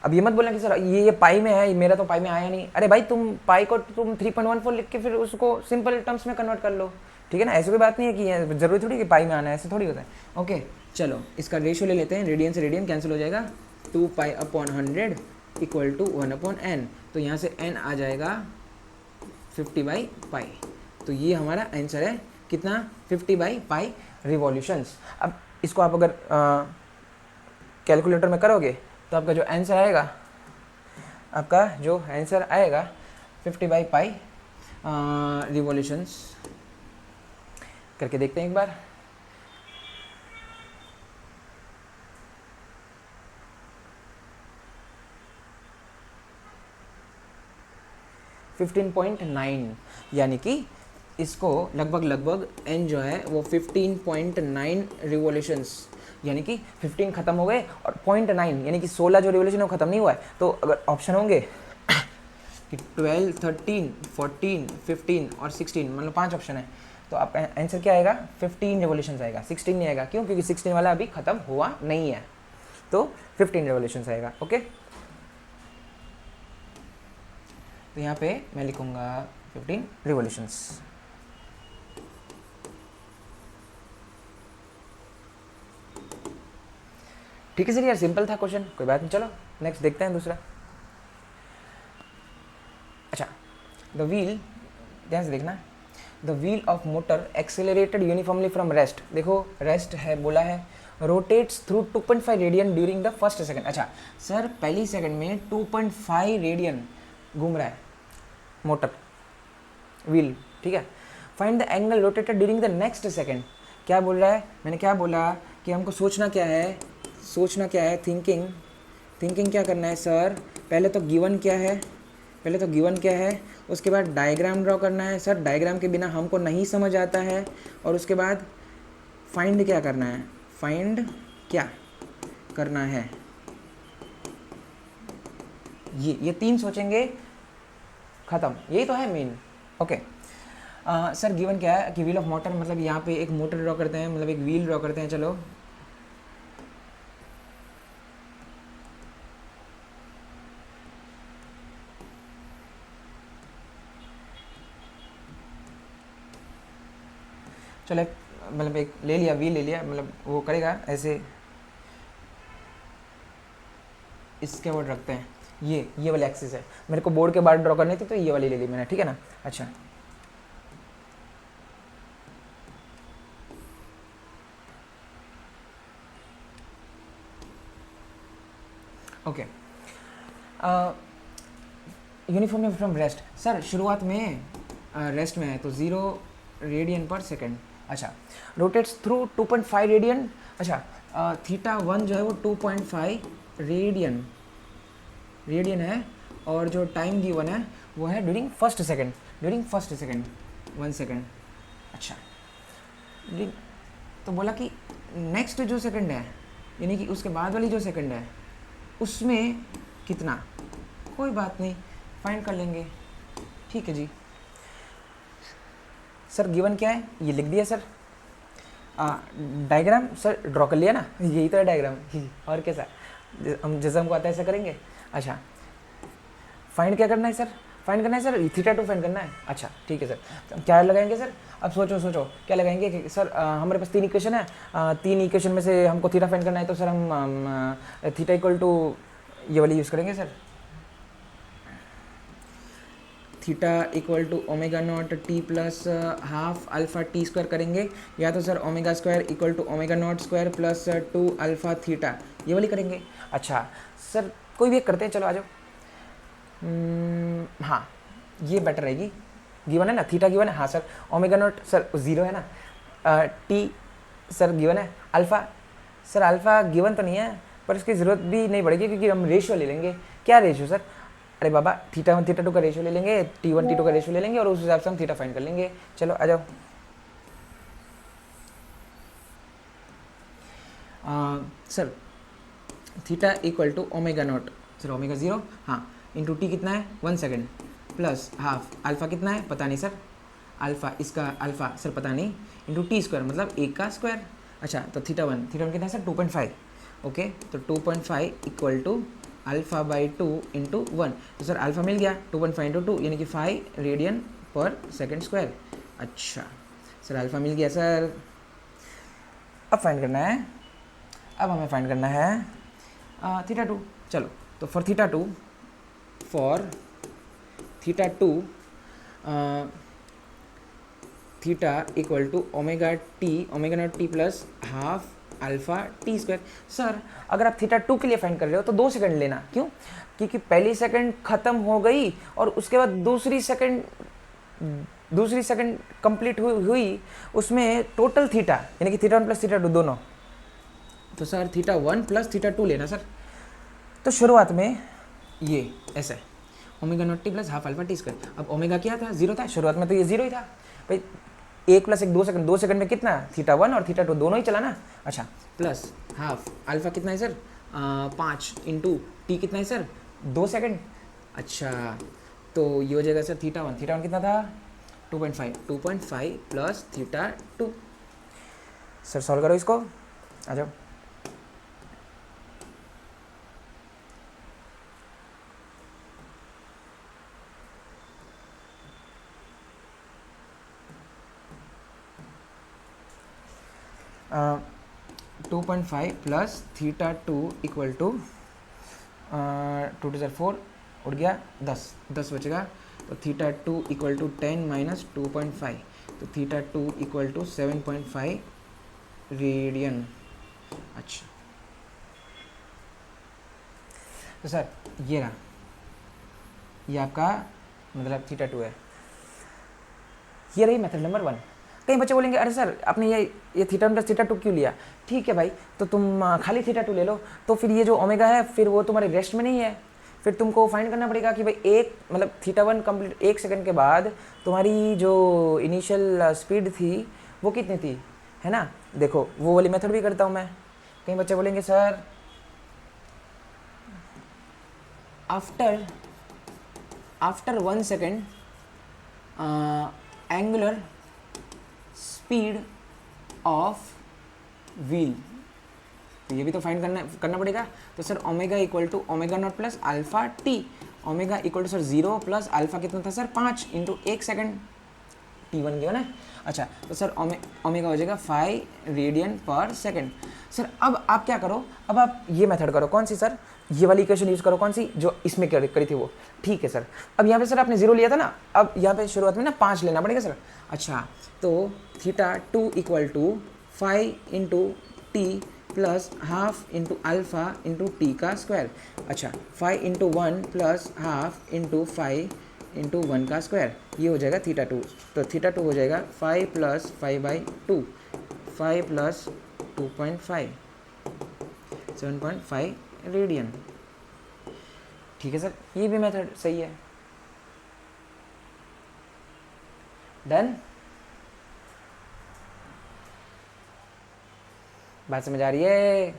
अब ये मत बोलना कि सर ये पाई में है, मेरा तो पाई में आया नहीं। अरे भाई तुम पाई को तुम 3.14 लिख के फिर उसको सिंपल टर्म्स में कन्वर्ट कर लो, ठीक है ना। ऐसी कोई बात नहीं है कि जरूरी थोड़ी कि पाई में आना है, ऐसे थोड़ी होता है। ओके चलो इसका रेशियो ले लेते हैं, रेडियन से रेडियन कैंसिल हो जाएगा, 2 pi upon 100 equal to 1 upon n। तो यहाँ से n आ जाएगा 50/पाई। तो ये हमारा आंसर है कितना? 50/पाई रिवॉल्यूशंस। अब इसको आप अगर कैलकुलेटर में करोगे तो आपका जो आंसर आएगा, आपका जो आंसर आएगा 50/पाई रिवॉल्यूशंस। करके देखते हैं एक बार। (15.9) यानी कि इसको लगभग n जो है वो 15.9 रिवॉल्यूशंस, यानी कि 15 खत्म हो गए और 0.9 यानी कि 16 जो रिवॉल्यूशन है वो खत्म नहीं हुआ है। तो अगर ऑप्शन होंगे कि 12, 13, 14, 15 और 16, मतलब 5 ऑप्शन है, तो आपका आंसर क्या आएगा? 15 रिवॉल्यूशंस आएगा, 16 नहीं आएगा। क्यों? क्योंकि 16 वाला अभी खत्म हुआ नहीं है, तो 15 रिवॉल्यूशंस आएगा। ओके तो यहाँ पे मैं लिखूंगा 15 रिवॉल्यूशंस। ठीक है सर यार, सिंपल था क्वेश्चन, कोई बात नहीं। चलो नेक्स्ट देखते हैं दूसरा। अच्छा, द व्हील, ध्यान से देखना, the wheel of motor accelerated uniformly from rest. देखो रेस्ट है बोला है, rotates through 2.5 radian during the first second. अच्छा सर पहली सेकंड में 2.5 रेडियन घूम रहा है मोटर व्हील, ठीक है। Find the angle rotated during the next second. क्या बोल रहा है? मैंने क्या बोला कि हमको सोचना क्या है, सोचना क्या है, थिंकिंग क्या करना है सर? पहले तो गिवन क्या है, उसके बाद डायग्राम ड्रॉ करना है। सर डायग्राम के बिना हमको नहीं समझ आता है। और उसके बाद फाइंड क्या करना है, ये 3 सोचेंगे, ख़त्म, यही तो है मेन। ओके सर गिवन क्या है कि व्हील ऑफ मोटर, मतलब यहाँ पे एक मोटर ड्रॉ करते हैं, मतलब एक व्हील ड्रॉ करते हैं। चलो मतलब एक ले लिया, व्हील ले लिया, मतलब वो करेगा ऐसे, इसके वर्ड रखते हैं, ये वाली एक्सिस है। मेरे को बोर्ड के बाहर ड्रॉ करनी थी तो ये वाली ले ली मैंने, ठीक है ना। अच्छा okay uniformly from rest. Sir शुरुआत में रेस्ट में है तो 0 रेडियन पर सेकेंड। अच्छा रोटेट्स थ्रू 2.5 रेडियन। अच्छा थीटा 1 जो है वो 2.5 रेडियन है, और जो टाइम गिवन है वो है ड्यूरिंग फर्स्ट सेकेंड 1 सेकेंड। अच्छा तो बोला कि नेक्स्ट जो सेकेंड है, यानी कि उसके बाद वाली जो सेकेंड है उसमें कितना, कोई बात नहीं फाइंड कर लेंगे, ठीक है जी। सर गिवन क्या है ये लिख दिया सर, डायग्राम सर ड्रॉ कर लिया ना, यही तो है डायग्राम और कैसा, हम जैसा हमको आता है ऐसा करेंगे। अच्छा फाइंड क्या करना है सर? फाइंड करना है सर थीटा 2 फाइंड करना है। अच्छा ठीक है सर, तो क्या लगाएंगे सर? अब सोचो क्या लगाएंगे कि सर हमारे पास 3 इक्वेशन है, 3 इक्वेशन में से हमको थीटा फाइंड करना है, तो सर हम थीटा इक्वल टू ये वाली यूज़ करेंगे sir, theta equal to omega not T plus half alpha T square करेंगे, या तो sir omega square equal to omega not square plus 2 alpha theta, ये वाली करेंगे। अच्छा सर कोई भी एक करते हैं, चलो आ जाओ। हाँ ये बेटर रहेगी, गिवन है ना, थीटा गिवन है, हाँ सर ओमेगा नॉट सर 0 है ना, टी सर गिवन है, अल्फ़ा सर अल्फ़ा गिवन तो नहीं है, पर इसकी ज़रूरत भी नहीं पड़ेगी क्योंकि हम रेशियो ले लेंगे। क्या रेशियो सर? अरे बाबा थीटा 1 थीटा 2 का रेशियो ले लेंगे, T1 T2 का रेशियो ले लेंगे और उस हिसाब से हम थीटा फाइंड कर लेंगे। चलो आ जाओ। Sir theta equal to omega not, sir omega 0 हाँ इंटू टी कितना है 1 सेकेंड प्लस हाफ अल्फ़ा कितना है पता नहीं सर, अल्फ़ा इसका अल्फ़ा सर पता नहीं, इंटू टी स्क्वायर मतलब 1 का स्क्वायर। अच्छा तो थीटा वन कितना है सर 2.5। ओके तो 2.5 equal to alpha by 2 into 1। तो सर अल्फ़ा मिल गया 2.5 इंटू 2 यानी कि 5 रेडियन पर सेकेंड स्क्वायर। अच्छा सर अल्फ़ा मिल गया सर। अब फाइंड करना है, अब हमें फाइंड करना है थीटा 2। चलो तो for theta 2 theta equal to omega not T plus half alpha T square. Sir अगर आप थीटा 2 के लिए फाइंड कर रहे हो तो 2 सेकंड लेना, क्यों? क्योंकि पहली सेकंड ख़त्म हो गई और उसके बाद दूसरी सेकंड कंप्लीट हुई उसमें टोटल थीटा यानी कि थीटा 1 प्लस थीटा 2 दोनों। तो सर थीटा 1 प्लस थीटा 2 लेना सर। तो शुरुआत में ये ऐसा omega not T plus half alpha T square. अब ओमेगा क्या था 0 था, शुरुआत में तो ये 0 ही था भाई। 1 प्लस 1 2 सेकंड में कितना थीटा 1 और थीटा 2 दोनों ही चला ना। अच्छा प्लस हाफ अल्फा कितना है सर 5 इंटू टी कितना है सर 2 सेकंड। अच्छा तो ये हो जाएगा सर थीटा 1 कितना था 2.5 प्लस थीटा 2। सर सॉल्व करो इसको, आ जाओ। Uh, 2.5 plus theta 2 equal to 2 to 4 उड़ गया 10 बचेगा। तो थीटा 2 इक्वल टू 10 माइनस 2.5 तो थीटा 2 इक्वल टू 7.5 रेडियन। अच्छा तो सर ये रहा, ये आपका मतलब थीटा 2 है। ये रही मेथड नंबर 1। कई बच्चे बोलेंगे अरे सर आपने ये थीटा 1 प्लस थीटा 2 क्यों लिया? ठीक है भाई, तो तुम खाली थीटा 2 ले लो, तो फिर ये जो ओमेगा है फिर वो तुम्हारे रेस्ट में नहीं है, फिर तुमको फाइंड करना पड़ेगा कि भाई एक मतलब थीटा 1 कंप्लीट 1 सेकंड के बाद तुम्हारी जो इनिशियल स्पीड थी वो कितनी थी, है ना। देखो वो वाली मेथड भी करता हूँ मैं। कई बच्चे बोलेंगे sir after 1 second angular speed of wheel, तो ये भी तो फाइंड करना पड़ेगा। तो sir omega equal to omega not plus alpha T, omega equal to sir 0 plus alpha कितना था सर 5 इंटू 1 सेकेंड T1 गया ना। अच्छा तो सर ओमेगा हो जाएगा 5 रेडियन पर सेकेंड। सर अब आप क्या करो, अब आप ये मेथड करो, कौन सी सर, ये वाली इक्वेशन यूज़ करो, कौन सी जो इसमें करी थी वो। ठीक है सर, अब यहाँ पे सर आपने 0 लिया था ना, अब यहाँ पे शुरुआत में ना 5 लेना पड़ेगा सर। अच्छा तो theta 2 equal to 5 into T plus half into alpha into T का स्क्वायर। अच्छा 5 into 1 plus half into 5 into 1 का स्क्वायर, ये हो जाएगा थीटा 2। तो थीटा 2 हो जाएगा 5 प्लस 5/2, 5 प्लस 2.5 7.5 रेडियन। ठीक है सर, ये भी मेथड सही है। डन, बात समझ आ रही है?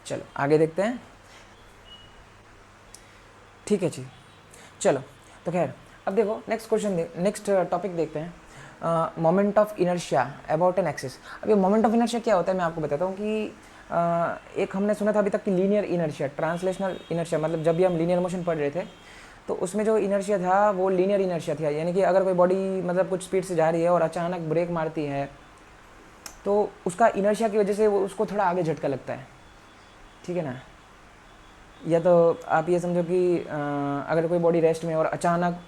चलो आगे देखते हैं। ठीक है जी, चलो तो खैर अब देखो नेक्स्ट टॉपिक देखते हैं। Moment of inertia about an axis. अब ये मोमेंट ऑफ इनर्शिया क्या होता है मैं आपको बताता हूँ कि एक हमने सुना था अभी तक कि लीनियर इनर्शिया, ट्रांसलेशनल इनर्शिया, मतलब जब भी हम लीनियर मोशन पढ़ रहे थे तो उसमें जो इनर्शिया था वो लीनियर इनर्शिया था, यानी कि अगर कोई बॉडी मतलब कुछ स्पीड से जा रही है और अचानक ब्रेक मारती है तो उसका इनर्शिया की वजह से वो उसको थोड़ा आगे झटका लगता है, ठीक है ना। या तो आप ये समझो कि अगर कोई बॉडी रेस्ट में और अचानक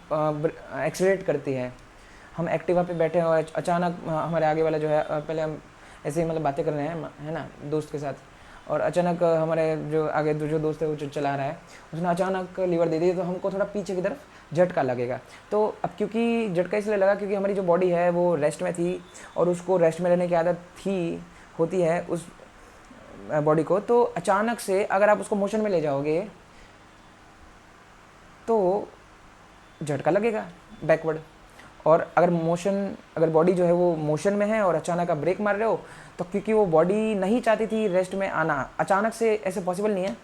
एक्सीलरेट करती है, हम एक्टिवा पे बैठे हैं और अचानक हमारे आगे वाला जो है पहले हम ऐसे ही मतलब बातें कर रहे हैं, है ना, दोस्त के साथ, और अचानक हमारे जो आगे जो दोस्त है वो जो चला रहा है उसने अचानक लीवर दे दी तो हमको थोड़ा पीछे की तरफ झटका लगेगा। तो अब क्योंकि झटका इसलिए लगा क्योंकि हमारी जो बॉडी है वो रेस्ट में थी और उसको रेस्ट में रहने की आदत थी होती है उस बॉडी को, तो अचानक से अगर आप उसको मोशन में ले जाओगे तो झटका लगेगा बैकवर्ड। और अगर बॉडी जो है वो मोशन में है और अचानक आप ब्रेक मार रहे हो, तो क्योंकि वो बॉडी नहीं चाहती थी रेस्ट में आना, अचानक से ऐसे पॉसिबल नहीं है,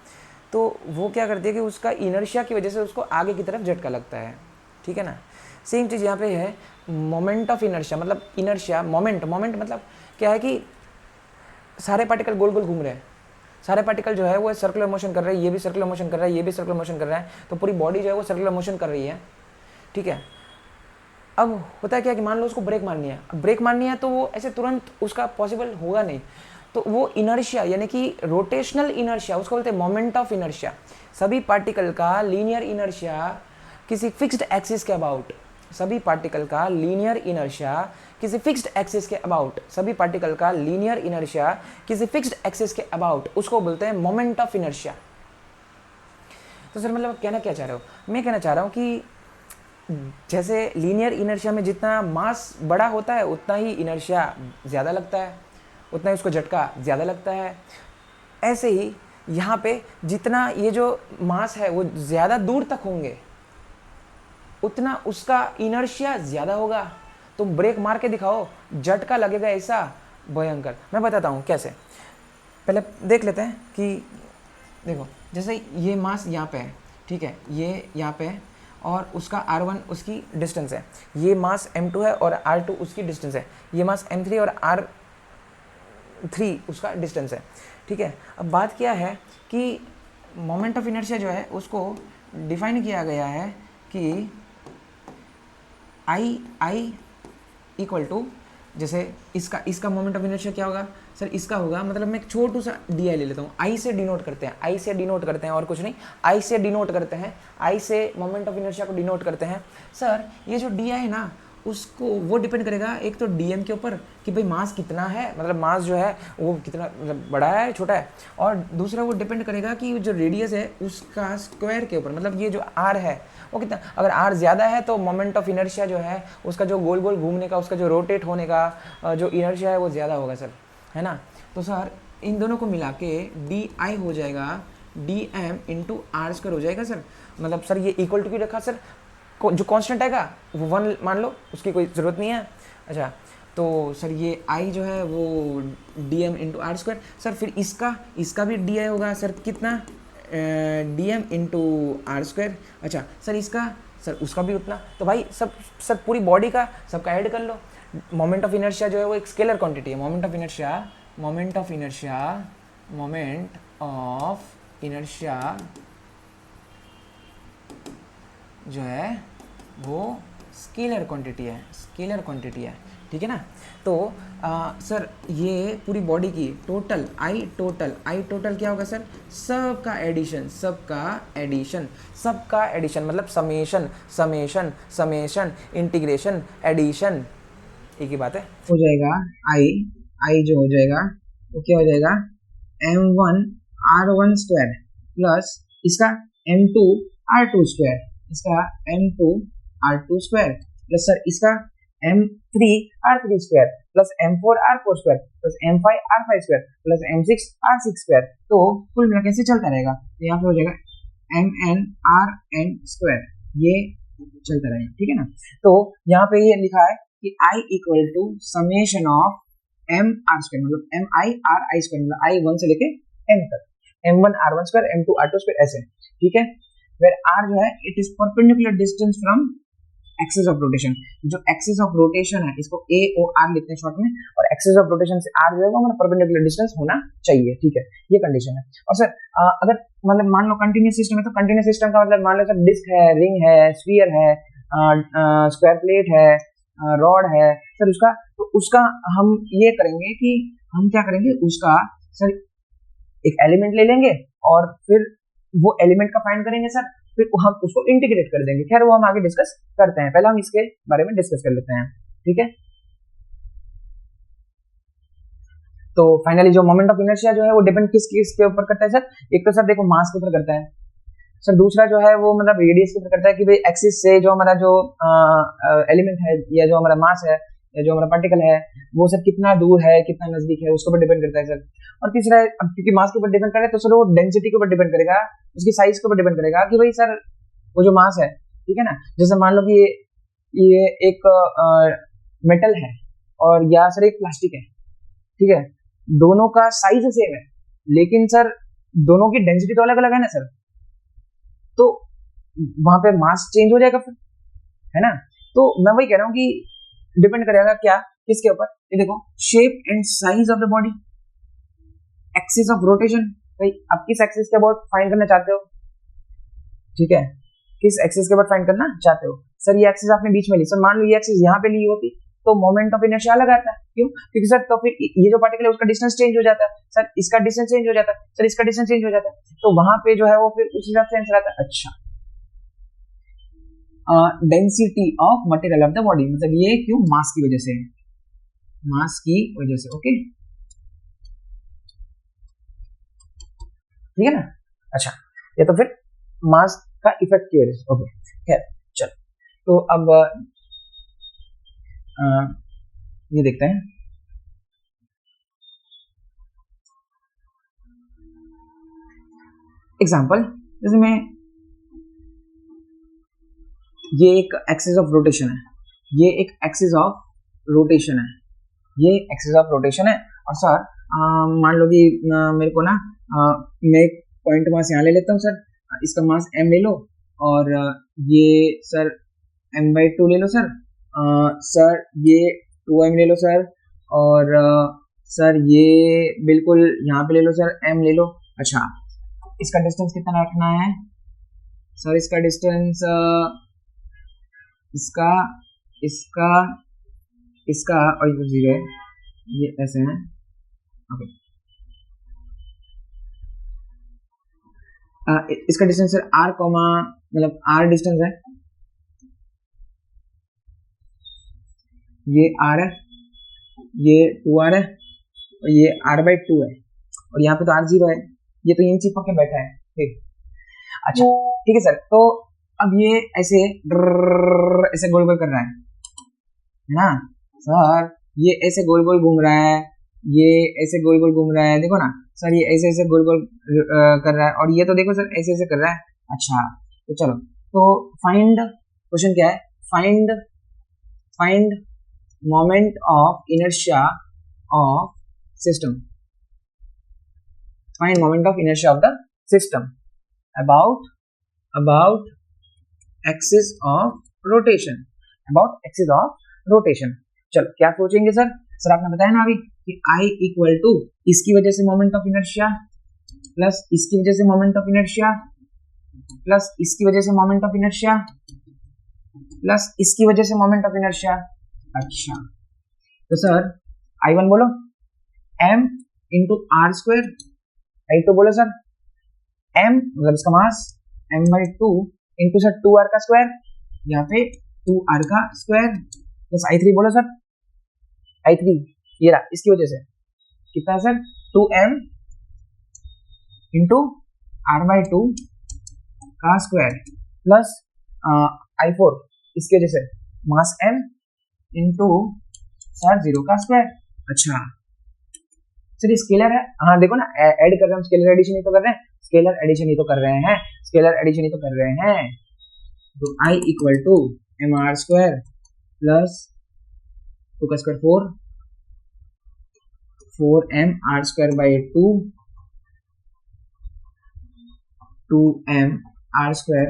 तो वो क्या करती है कि उसका इनर्शिया की वजह से उसको आगे की तरफ झटका लगता है। ठीक है ना। सेम चीज़ यहाँ पे है, मोमेंट ऑफ इनर्शिया मतलब इनर्शिया मोमेंट मतलब क्या है कि सारे पार्टिकल गोल गोल घूम रहे हैं, सारे पार्टिकल जो है वो सर्कुलर मोशन कर रहे हैं, ये भी सर्कुलर मोशन कर रहा है, ये भी सर्कुलर मोशन कर रहा है, तो पूरी बॉडी जो है वो सर्कुलर मोशन कर रही है। ठीक है। अब होता है क्या कि मान लो उसको ब्रेक मारनी है, अब ब्रेक मारनी है तो वो ऐसे तुरंत उसका पॉसिबल होगा नहीं, तो वो इनर्शिया यानी कि रोटेशनल इनर्शिया, उसको बोलते हैं मोमेंट ऑफ इनर्शिया। सभी पार्टिकल का लीनियर इनर्शिया किसी फिक्स्ड एक्सिस के अबाउट, सभी पार्टिकल का लीनियर इनर्शिया किसी फिक्स्ड एक्सिस के अबाउट, सभी पार्टिकल का लीनियर इनर्शिया किसी फिक्स्ड एक्सिस के अबाउट, उसको बोलते हैं मोमेंट ऑफ इनर्शिया। तो सर मतलब कहना क्या चाह रहे हो? मैं कहना चाह रहा हूँ कि जैसे लीनियर इनर्शिया में जितना मास बड़ा होता है उतना ही इनर्शिया ज़्यादा लगता है, उतना ही उसको झटका ज़्यादा लगता है। ऐसे ही यहाँ पे जितना ये जो मास है वो ज़्यादा दूर तक होंगे उतना उसका इनर्शिया ज़्यादा होगा। तुम ब्रेक मार के दिखाओ, झटका लगेगा ऐसा भयंकर। मैं बताता हूँ कैसे। पहले देख लेते हैं कि देखो जैसे ये मास यहाँ पे है, ठीक है, ये यहाँ पे है और उसका R1 उसकी डिस्टेंस है, ये मास M2 है और R2 उसकी डिस्टेंस है, ये मास M3 और R3 उसका डिस्टेंस है। ठीक है। अब बात क्या है कि मोमेंट ऑफ इनर्शिया जो है उसको डिफाइन किया गया है कि आई इक्वल टू, जैसे इसका मोमेंट ऑफ इनर्शिया क्या होगा सर, इसका होगा, मतलब मैं एक छोटू सा डी आई ले लेता हूँ, आई से डिनोट करते हैं, आई से डिनोट करते हैं और कुछ नहीं, आई से डिनोट करते हैं, आई से मोमेंट ऑफ इनर्शिया को डिनोट करते हैं। सर ये जो डी आई है ना उसको वो डिपेंड करेगा एक तो डीएम के ऊपर कि भाई मास कितना है, मतलब मास जो है वो कितना मतलब बड़ा है छोटा है, और दूसरा वो डिपेंड करेगा कि जो रेडियस है उसका स्क्वायर के ऊपर, मतलब ये जो आर है वो कितना, अगर आर ज़्यादा है तो मोमेंट ऑफ इनर्शिया जो है उसका जो गोल गोल घूमने का, उसका जो रोटेट होने का जो इनर्शिया है वो ज़्यादा होगा सर, है ना। तो सर इन दोनों को मिला के डी आई हो जाएगा D M into R square हो जाएगा सर। मतलब सर ये इक्वल टू क्यों रखा सर, जो कांस्टेंट आएगा वो 1 मान लो, उसकी कोई ज़रूरत नहीं है। अच्छा तो सर ये आई जो है वो D M into R square, sir फिर इसका भी डी आई होगा सर कितना, D M into R square. अच्छा सर सर उसका भी उतना, तो भाई सब पूरी बॉडी का सबका ऐड कर लो। मोमेंट ऑफ इनर्शिया जो है वो एक स्केलर क्वांटिटी है, मोमेंट ऑफ इनर्शिया जो है वो स्केलर क्वांटिटी है, ठीक है ना। तो सर ये पूरी बॉडी की टोटल आई टोटल क्या होगा सर, सबका एडिशन मतलब समेशन इंटीग्रेशन एडिशन, एक ही बात है, हो जाएगा आई जो हो जाएगा वो क्या हो जाएगा m1 r1 स्क्वायर प्लस इसका m2 r2 स्क्वायर, इसका m2 r2 square plus sir इसका m3 r3 square plus m4 r4 square plus m5 r5 square plus m6 r6 square. तो कुल मिला कैसे चलता रहेगा, तो यहाँ पे हो जाएगा mn rn स्क्वायर, ये चलता रहेगा, ठीक है ना। तो यहाँ पे ये लिखा है कि I equal to summation of m r square, मतलब m i r i square, मतलब i 1 से लेके m तक, m1 r1 square m2 r2 square ऐसे, ठीक है। वेयर r जो है it is perpendicular distance from axis of rotation, जो एक्सिस ऑफ रोटेशन है इसको a o r लिखते हैं शॉर्ट में, और एक्सिस ऑफ रोटेशन से r जो है वो हमारा परपेंडिकुलर डिस्टेंस होना चाहिए, ठीक है, ये कंडीशन है। और सर अगर मतलब मान लो कंटिन्यूस सिस्टम है, तो कंटिन्यूस सिस्टम का मतलब मान लो सर डिस्क है, रिंग है, स्फीयर है, स्क्वायर प्लेट है, रॉड है सर, उसका हम ये करेंगे कि हम क्या करेंगे, उसका सर एक एलिमेंट ले लेंगे और फिर वो एलिमेंट का फाइंड करेंगे सर, फिर हम उसको इंटीग्रेट कर देंगे। खैर वो हम आगे डिस्कस करते हैं, पहले हम इसके बारे में डिस्कस कर लेते हैं, ठीक है। तो फाइनली जो मोमेंट ऑफ इनर्शिया जो है वो डिपेंड किस के ऊपर करता है सर, एक तो सर देखो मास के ऊपर करता है, सर दूसरा जो है वो मतलब रेडियस के ऊपर करता है कि भाई एक्सिस से जो हमारा जो एलिमेंट है या जो हमारा मास है या जो हमारा पार्टिकल है वो सर कितना दूर है, कितना नजदीक है, उसके ऊपर डिपेंड करता है सर। और तीसरा अब क्योंकि मास के ऊपर डिपेंड करे तो सर वो डेंसिटी के ऊपर डिपेंड करेगा, उसकी साइज के ऊपर डिपेंड करेगा कि भाई सर वो जो मास है, ठीक है ना, जैसे मान लो कि ये एक मेटल है और या सर एक प्लास्टिक है, ठीक है, दोनों का साइज सेम है लेकिन सर दोनों की डेंसिटी तो अलग अलग है ना सर, तो वहां पे मास चेंज हो जाएगा फिर, है ना। तो मैं वही कह रहा हूँ कि डिपेंड करेगा क्या, किसके ऊपर, ये देखो shape and size of the body, axis of rotation, भाई आप किस एक्सिस के अबाउट फाइंड करना चाहते हो, ठीक है, किस एक्सिस के अबाउट फाइंड करना चाहते हो। सर ये एक्सिस आपने बीच में ली, सर मान लो ये एक्सिस यहाँ पे ली होती तो मोमेंट ऑफ इनर्शिया अलग आता है, क्यों, क्योंकि सर तो फिर ये जो पार्टिकल है उसका डिस्टेंस चेंज हो जाता है, सर इसका डिस्टेंस चेंज हो जाता है, सर इसका डिस्टेंस चेंज हो जाता है, तो वहां पे जो है वो फिर उस हिसाब से आंसर आता है। अच्छा, density of material of the body, मतलब ये क्यों, मास की वजह से, मास की वजह से, ओके, ठीक है ना। अच्छा, ये तो फिर मास का इफेक्ट की वजह से, ओके, खैर चल, तो अब ये देखते हैं, एग्जाम्पल, जैसे मैं ये एक एक्सिस ऑफ रोटेशन है, ये एक एक्सिस ऑफ रोटेशन है, ये एक्सिस ऑफ रोटेशन है, और सर मान लो कि मेरे को ना मैं एक पॉइंट मास यहाँ ले लेता हूँ सर, इसका मास m ले लो, और ये सर m/2 ले लो सर, सर ये 2m ले लो सर, और सर ये बिल्कुल यहाँ पे ले लो सर, m ले लो। अच्छा, इसका डिस्टेंस कितना रखना है सर, इसका डिस्टेंस इसका इसका इसका और ये 0 है, ये ऐसे है, ओके, इसका डिस्टेंस सर r कॉमा मतलब r डिस्टेंस है, ये r है, ये 2r है, और ये r/2 है, और यहाँ पे तो r0 है, ये तो यहीं चिपक के बैठा है, ठीक। अच्छा ठीक है सर, तो अब ये ऐसे ऐसे गोल गोल कर रहा है ना सर, ये ऐसे गोल गोल घूम रहा है, ये ऐसे गोल गोल घूम रहा है, देखो ना सर, ये ऐसे ऐसे गोल गोल कर रहा है, और ये तो देखो सर ऐसे ऐसे कर रहा है। अच्छा, तो चलो, तो फाइंड, क्वेश्चन क्या है, find moment of inertia of system, find moment of inertia of the system about axis of rotation, about axis of rotation। चलो क्या सोचेंगे सर, सर आपने बताया ना अभी कि I इक्वल टू इसकी वजह से मोमेंट ऑफ इनर्शिया प्लस इसकी वजह से मोमेंट ऑफ इनर्शिया प्लस इसकी वजह से मोमेंट ऑफ इनर्शिया प्लस इसकी वजह से मोमेंट ऑफ इनर्शिया। अच्छा, तो सर I1 बोलो m into R square, I2 बोलो सर m मतलब इसका मास m/2 इंटू सर 2r का स्क्वायर, यहाँ पे 2r का स्क्वायर, प्लस I3 बोलो सर, I3 ये रहा, इसकी वजह से कितना सर 2m इंटू r/2 का स्क्वायर प्लस I4 इसकी वजह से मास m इंटू सर 0 का स्क्वायर। अच्छा सर ये स्केलर है, हाँ देखो ना ऐड कर रहे हैं हम, स्केलर एडिशन ही तो कर रहे हैं, स्केलर एडिशन ही तो कर रहे हैं, स्केलर एडिशन ही तो कर रहे हैं। तो I equal to mr² plus 2 का square 4m r² 2m r²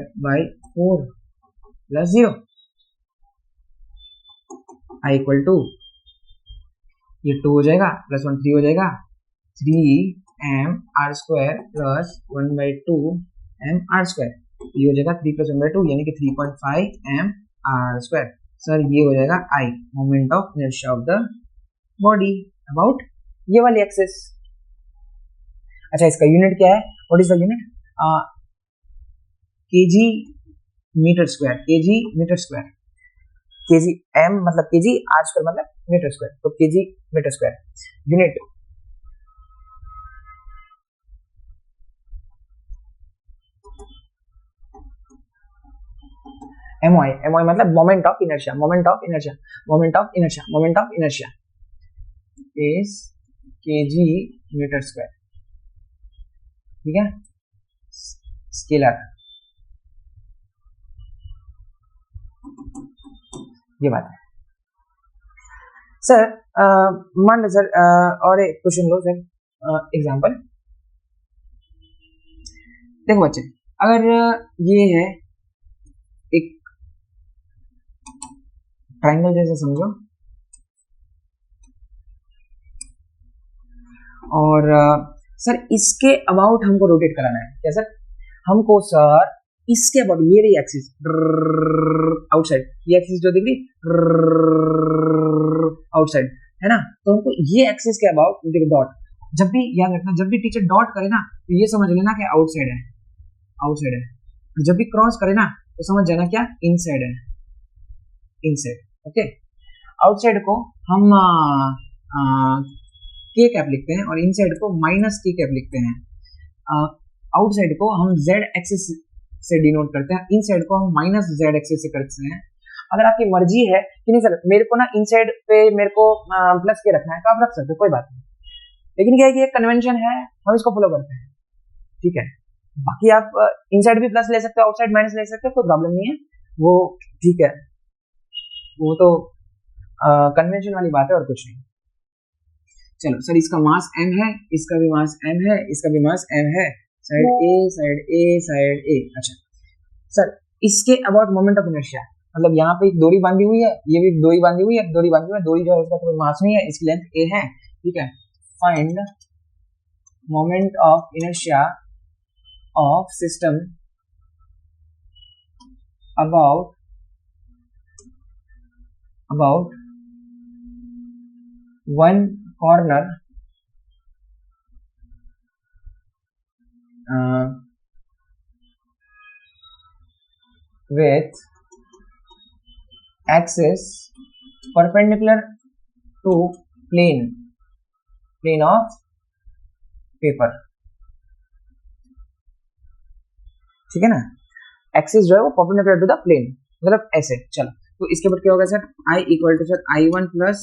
plus 0। I equal to ये 2 हो जाएगा प्लस 1 3 हो जाएगा, 3m r² plus 1/2 m r², ये हो जाएगा 3 प्लस 1/2 यानी कि 3.5 m r²। सर ये हो जाएगा I moment of inertia of the body about ये वाली एक्सिस। अच्छा इसका यूनिट क्या है, what is the unit, kg metre square, kg metre square, kg m मतलब kg, r² मतलब मीटर स्क्वायर, तो kg metre square unit. MOI मतलब moment of inertia, moment of inertia, moment of inertia, moment of inertia is kg metre square, ठीक है, स्केलर, ये बात है सर। मान लो सर और एक क्वेश्चन लो सर, एग्जांपल देखो बच्चे, अगर ये है एक ट्रायंगल जैसे समझो, और सर इसके अबाउट हमको रोटेट कराना है, क्या सर? हमको सर इसके अबाउट, ये रही एक्सिस आउटसाइड, ये एक्सिस जो दिख रही आउटसाइड है ना, तो हमको ये एक्सिस के अबाउट देखो डॉट, जब भी याद रखना, जब भी टीचर डॉट करे ना तो ये समझ लेना कि आउटसाइड है, आउटसाइड है, जब भी क्रॉस करे ना तो समझ जाना क्या इनसाइड है, इनसाइड, ओके। आउटसाइड को हम के कैप लिखते हैं और इनसाइड को माइनस के कैप लिखते हैं। आउटसाइड को हम जेड एक्सिस से डिनोट करते हैं, इनसाइड को हम माइनस जेड एक्सिस से करते हैं। अगर आपकी मर्जी है कि नहीं सर मेरे को ना इनसाइड पे मेरे को प्लस के रखना है तो आप रख सकते हो, कोई बात नहीं, लेकिन क्या है कि एक कन्वेंशन है, हम इसको फॉलो करते हैं, ठीक है। बाकी आप इनसाइड भी प्लस ले सकते हो, आउटसाइड माइनस ले सकते हो, कोई प्रॉब्लम नहीं है, वो ठीक है, वो तो कन्वेंशन वाली बात है और कुछ नहीं। चलो सर इसका मास m है, इसका भी मास m है, इसका भी मास m है, side A side A side A। अच्छा सर इसके अबाउट मोमेंट ऑफ इनर्शिया, मतलब यहाँ पे एक डोरी बांधी हुई है, ये भी डोरी बांधी हुई है, डोरी बांधी हुई है, डोरी जो है उसका कोई मास नहीं है, इसकी लेंथ a है, ठीक है। Find moment of inertia of system about one corner with axis perpendicular to plane of paper, ठीक है ना, एक्सिस जो है वो परपेंडिकुलर टू द प्लेन, मतलब ऐसे। चलो तो इसके बाद क्या होगा sir, I equal to sir I1 plus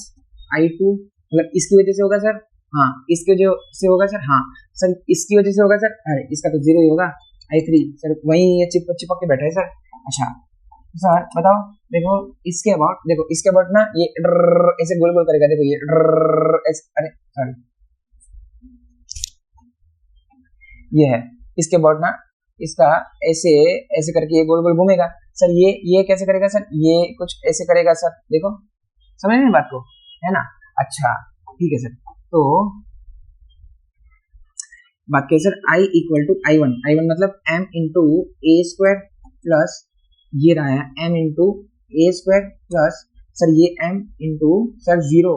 I2, मतलब इसकी वजह से होगा सर, हाँ इसकी वजह से होगा सर, हाँ सर इसकी वजह से होगा सर, अरे इसका तो जीरो ही होगा, I3 सर वही ये चिपक के बैठे है सर। अच्छा सर बताओ, देखो इसके अबाउट, देखो इसके अबाउट ना ये ऐसे गोल गोल करेगा, देखो ये अरे सॉरी ये है, इसके अबाउट ना इसका ऐसे ऐसे करके ये गोल गोल घूमेगा सर, ये कैसे करेगा सर, ये कुछ ऐसे करेगा सर, देखो समझ रहे बात को, है ना। अच्छा ठीक है सर, तो बात क्या sir, I equal to I1 मतलब m इंटू ए स्क्वायर प्लस ये रहा है m इंटू ए स्क्वायर प्लस सर ये m इंटू सर जीरो,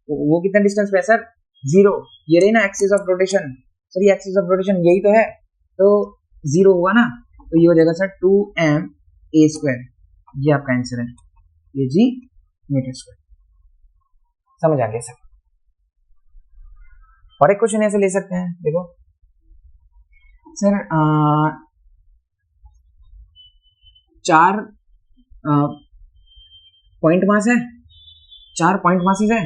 वो कितना डिस्टेंस पे है सर, जीरो, ये रही ना एक्सिस ऑफ रोटेशन, सर ये एक्सिस ऑफ रोटेशन यही तो है, तो जीरो हुआ ना, तो ये हो जाएगा सर 2m ए स्क्वायर, ये आपका आंसर है, ये जी मीटर स्क्वायर। समझ आ गया सर। और एक क्वेश्चन ऐसे ले सकते हैं, देखो सर 4 पॉइंट मास है, 4 पॉइंट मासेस है,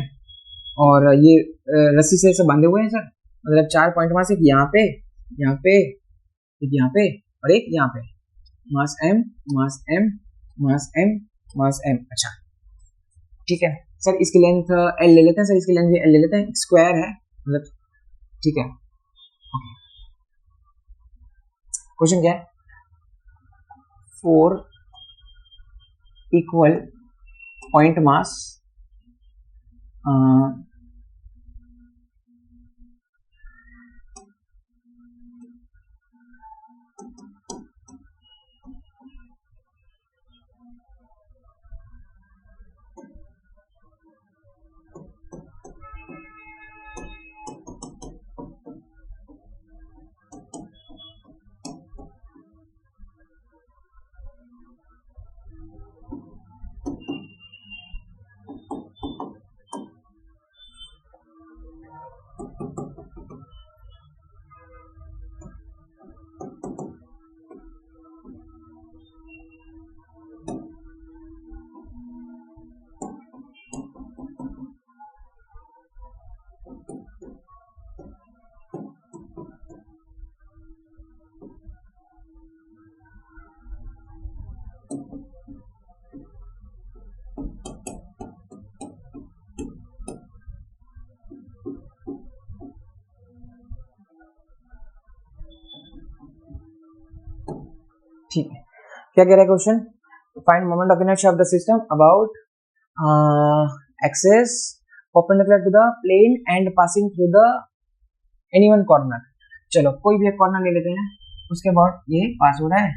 और ये रस्सी से ऐसे बांधे हुए हैं सर, मतलब 4 पॉइंट मास, एक यहाँ पे, यहाँ पे, एक यहाँ पे और एक यहाँ पे, मास m मास m मास m मास m। अच्छा ठीक है सर, इसकी लेंथ l ले लेते हैं सर, इसकी लेंथ भी l ले लेते हैं, स्क्वायर है मतलब, ठीक है। क्वेश्चन क्या है, 4 इक्वल पॉइंट मास ठीक है, क्या कह रहा है question? Find moment of inertia of the system about axis perpendicular to the plane and passing through the any one corner. चलो कोई भी एक कॉर्नर ले लेते हैं, उसके बाद ये पास हो रहा है,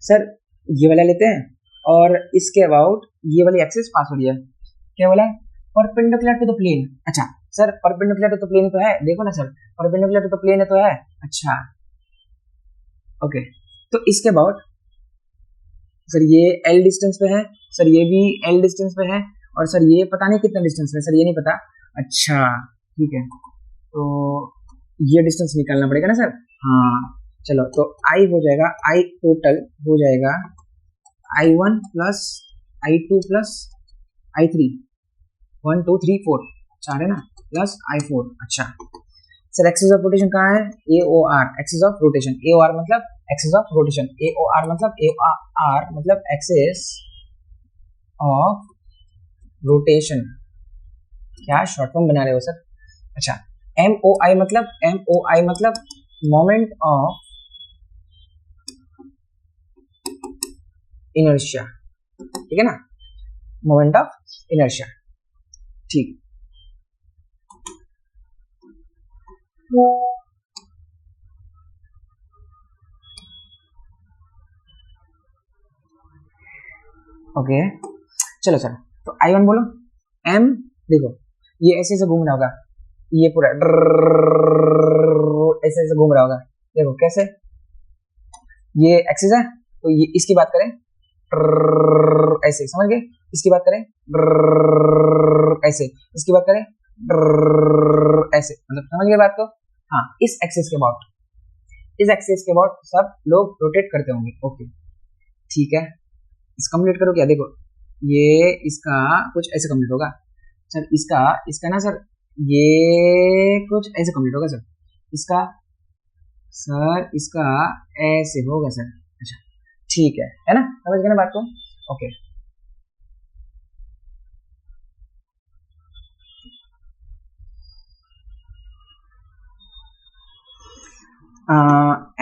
सर ये वाला लेते हैं और इसके अबाउट ये वाली एक्सिस पास हो रही है, क्या बोला है? Perpendicular to the plane. अच्छा sir perpendicular to the plane तो है, देखो ना sir perpendicular to the plane है तो है। अच्छा ओके, तो इसके अबाउट सर ये L डिस्टेंस पे है, सर ये भी L डिस्टेंस पे है, और सर ये पता नहीं कितना डिस्टेंस पे, सर ये नहीं पता। अच्छा ठीक है, तो ये डिस्टेंस निकालना पड़ेगा ना सर। हाँ चलो, तो I हो जाएगा, I टोटल हो जाएगा I1 plus I2 plus I3, 1 2 3 4 4 है ना, प्लस I4। अच्छा सर एक्सिस ऑफ रोटेशन कहाँ है? AOR, axis of rotation. AOR मतलब एक्सिस ऑफ रोटेशन, AOR मतलब AOR मतलब एक्सिस ऑफ रोटेशन। क्या शॉर्ट फॉर्म बना रहे हो सर? अच्छा MOI मतलब मोमेंट ऑफ इनर्शिया, ठीक है ना, मोमेंट ऑफ इनर्शिया। ठीक, ओके चलो सर, तो I1 बोलो। M देखो ये ऐसे ऐसे घूम रहा होगा, ये पूरा ऐसे ऐसे घूम रहा होगा, देखो कैसे, ये एक्सिस है तो ये इसकी बात करें ऐसे, समझ गए? इसकी बात करें ऐसे, इसकी बात करें ऐसे, मतलब समझ गए बात को? हाँ इस एक्सिस के अबाउट, इस एक्सिस के अबाउट सब लोग रोटेट करते होंगे। ओके ठीक है, इस कंप्लीट करो क्या, देखो ये इसका कुछ ऐसे कंप्लीट होगा सर, इसका इसका ना सर ये कुछ ऐसे कंप्लीट होगा सर, इसका सर इसका ऐसे होगा सर। अच्छा ठीक है ना, समझ गए ना बात को? ओके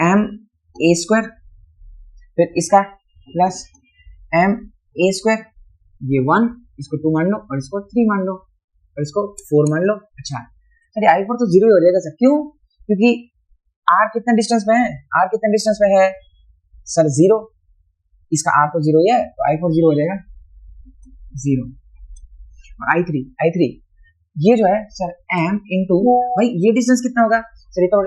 M A स्क्वायर, फिर इसका प्लस M A स्क्वायर, ये 1, इसको 2 मान लो और इसको 3 मान लो और इसको 4 मान लो। अच्छा सर I4 तो 0 ही हो जाएगा सर, क्यों? क्योंकि R कितना डिस्टेंस पे है, R कितना डिस्टेंस पे है सर 0, इसका R तो 0 ही है, तो I4 0 हो जाएगा, 0। और I3 ये जो है सर M इंटू, भाई ये डिस्टेंस कितना होगा सर, ये तो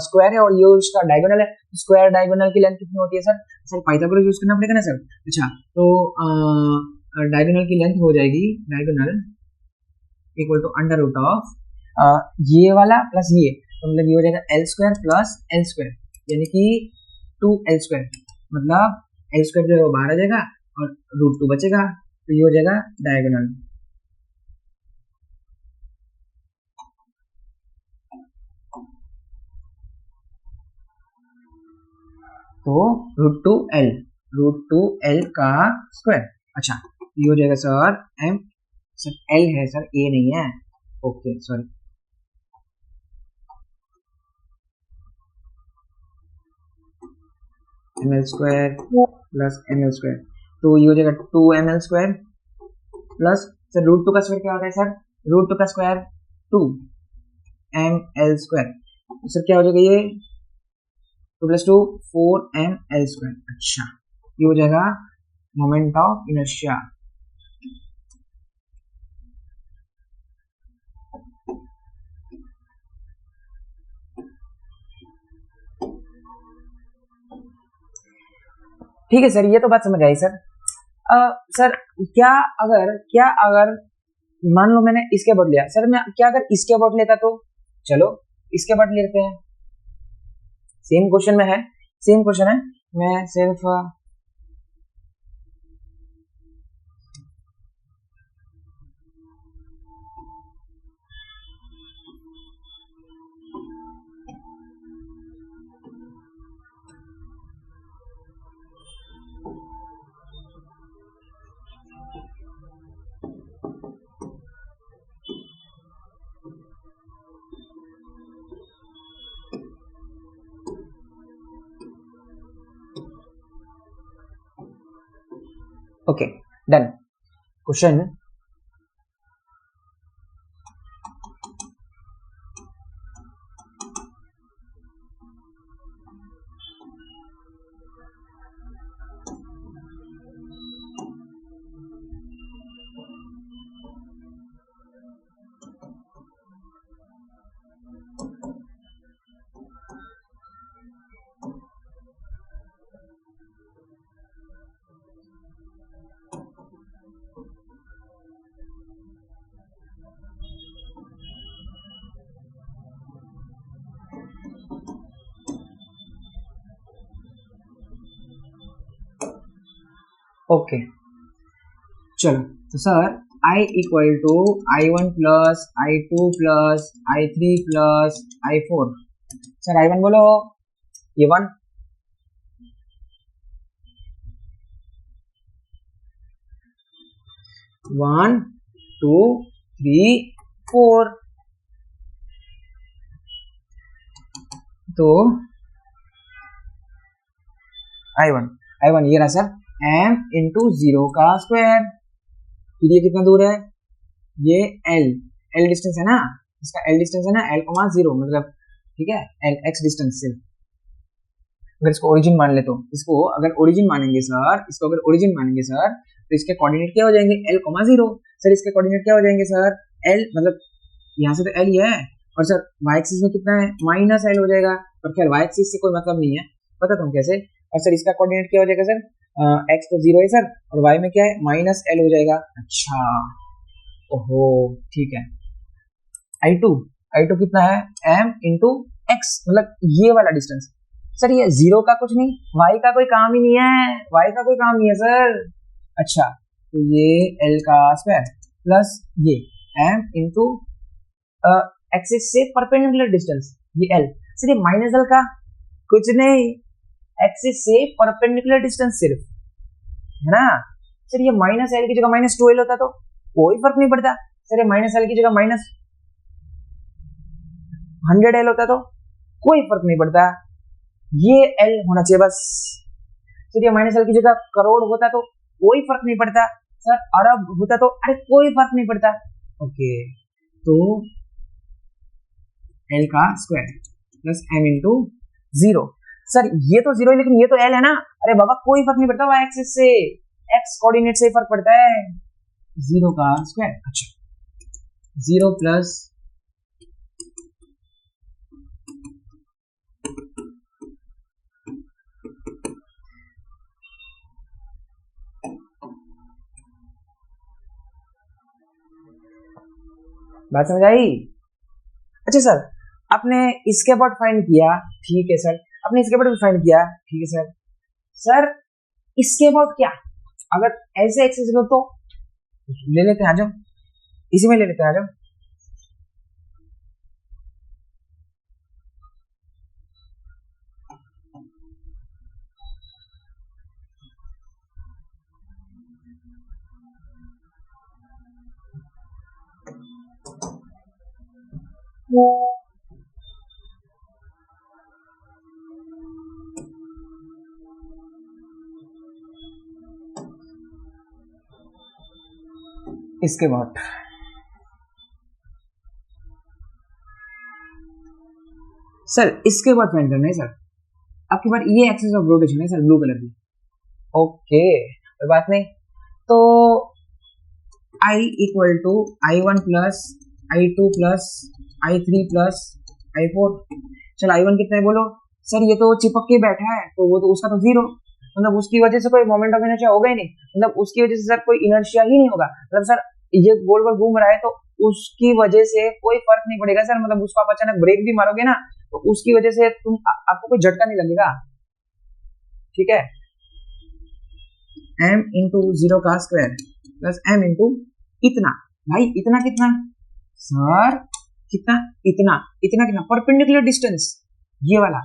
स्क्वायर है और ये उसका डायगोनल है, स्क्वायर डायगोनल की लेंथ कितनी होती है सर? सर पाइथागोरस यूज करना पड़ेगा ना सर। अच्छा तो डायगोनल की लेंथ हो जाएगी, diagonal equal to under root of ये वाला प्लस ये, तो मतलब ये हो जाएगा L square plus L square, यानी कि 2L स्क्वायर, मतलब L स्क्वायर जो है वो बाहर आ जाएगा और √2 बचेगा, तो ये हो जाएगा डायगोनल। तो √2L का स्क्वायर। अच्छा ये हो जाएगा सर M, सर L है सर, A नहीं है, okay sorry, ml square plus ml square, तो ये हो जाएगा 2ml स्क्वायर प्लस सर √2 का स्क्वायर क्या होता है सर? √2 का स्क्वायर 2ml स्क्वायर, तो सर क्या हो जाएगा ये 2 + 2 4ml स्क्वायर। अच्छा ये हो जाएगा मोमेंट ऑफ इनर्शिया। ठीक है सर, ये तो बात समझ आई सर। सर क्या अगर मान लो मैंने इसके अबाउट लिया सर, मैं क्या अगर इसके अबाउट लेता तो? चलो इसके अबाउट लेते हैं, सेम क्वेश्चन में है, सेम क्वेश्चन है, मैं सिर्फ ओके डन। क्वेश्चन ओके चलो, तो sir I equal to I1 plus I2 plus I3 plus I4। Sir I1 बोलो, ये 1, 1 2 3 4, तो I1 ये रहा सर m इंटू 0 का स्क्वायर। फिर ये कितना दूर है, ये L डिस्टेंस है ना, इसका L डिस्टेंस है ना, L,0 मतलब ठीक है, L x डिस्टेंस से। अगर इसको ओरिजिन मान ले तो इसको अगर ओरिजिन मानेंगे सर, इसको अगर ओरिजिन मानेंगे सर, तो इसके कोऑर्डिनेट क्या हो जाएंगे, L,0। सर इसके कोऑर्डिनेट क्या हो जाएंगे सर, L मतलब यहाँ से तो L ही है, और सर y एक्सिस में कितना है, माइनस L हो जाएगा। पर खैर y एक्सिस से कोई मतलब नहीं है, पता तुम कैसे। और सर इसका कोऑर्डिनेट क्या हो जाएगा सर, x तो 0 है सर, और y में क्या है, माइनस L हो जाएगा। अच्छा ओहो ठीक है। I2 कितना है, m इंटू x, मतलब ये वाला डिस्टेंस। सर ये 0 का कुछ नहीं, y का कोई काम ही नहीं है, y का कोई काम नहीं है सर। अच्छा तो ये L का स्क्वायर प्लस ये m इंटू एक्सिस से परपेंडिकुलर डिस्टेंस, ये L। सर ये माइनस L का कुछ नहीं, एक्सिस से परपेंडिकुलर डिस्टेंस सिर्फ है ना। सर ये माइनस L की जगह माइनस 2L होता तो कोई फर्क नहीं पड़ता। सर ये माइनस L की जगह माइनस 100L होता तो कोई फर्क नहीं पड़ता, ये L होना चाहिए बस। सर ये माइनस L की जगह करोड़ होता तो कोई फर्क नहीं पड़ता, सर अरब होता तो अरे कोई फर्क नहीं पड़ता। ओके तो L का square plus m into 0। Sir ये तो 0 है लेकिन ये तो L है ना, अरे बाबा कोई फर्क नहीं पड़ता, y एक्सिस से x कोऑर्डिनेट से फर्क पड़ता है। 0 का स्क्वायर, अच्छा 0 प्लस बात समझ आई। अच्छा सर आपने इसके अबाउट फाइंड किया, ठीक है सर, आपने इसके अबाउट फाइंड किया, ठीक है सर। सर इसके अबाउट क्या, अगर ऐसे एक्सेस लो तो ले लेते हैं, आ जाओ इसी में ले लेते हैं, आ जाओ। इसके बाद सर इसके बाद फाइंड करना है सर, आपके पास ये एक्सिस ऑफ रोटेशन है सर ब्लू कलर की। ओके कोई बात नहीं, तो I equal to I1 plus I2 plus I3 plus I4। चल I1 कितना है बोलो। सर ये तो चिपक के बैठा है तो वो तो उसका तो 0, मतलब उसकी वजह से कोई मोमेंट ऑफ इनर्शिया होगा ही नहीं, मतलब उसकी वजह से सर कोई इनर्शिया ही नहीं होगा, मतलब सर ये गोल गोल घूम रहा है तो उसकी वजह से कोई फर्क नहीं पड़ेगा सर, मतलब उसको आप अचानक ब्रेक भी मारोगे ना तो उसकी वजह से आपको कोई झटका नहीं लगेगा, ठीक है। m इंटू 0 का स्क्वायर प्लस m इंटू इतना, भाई इतना कितना सर, कितना इतना, इतना कितना परपेंडिकुलर डिस्टेंस, ये वाला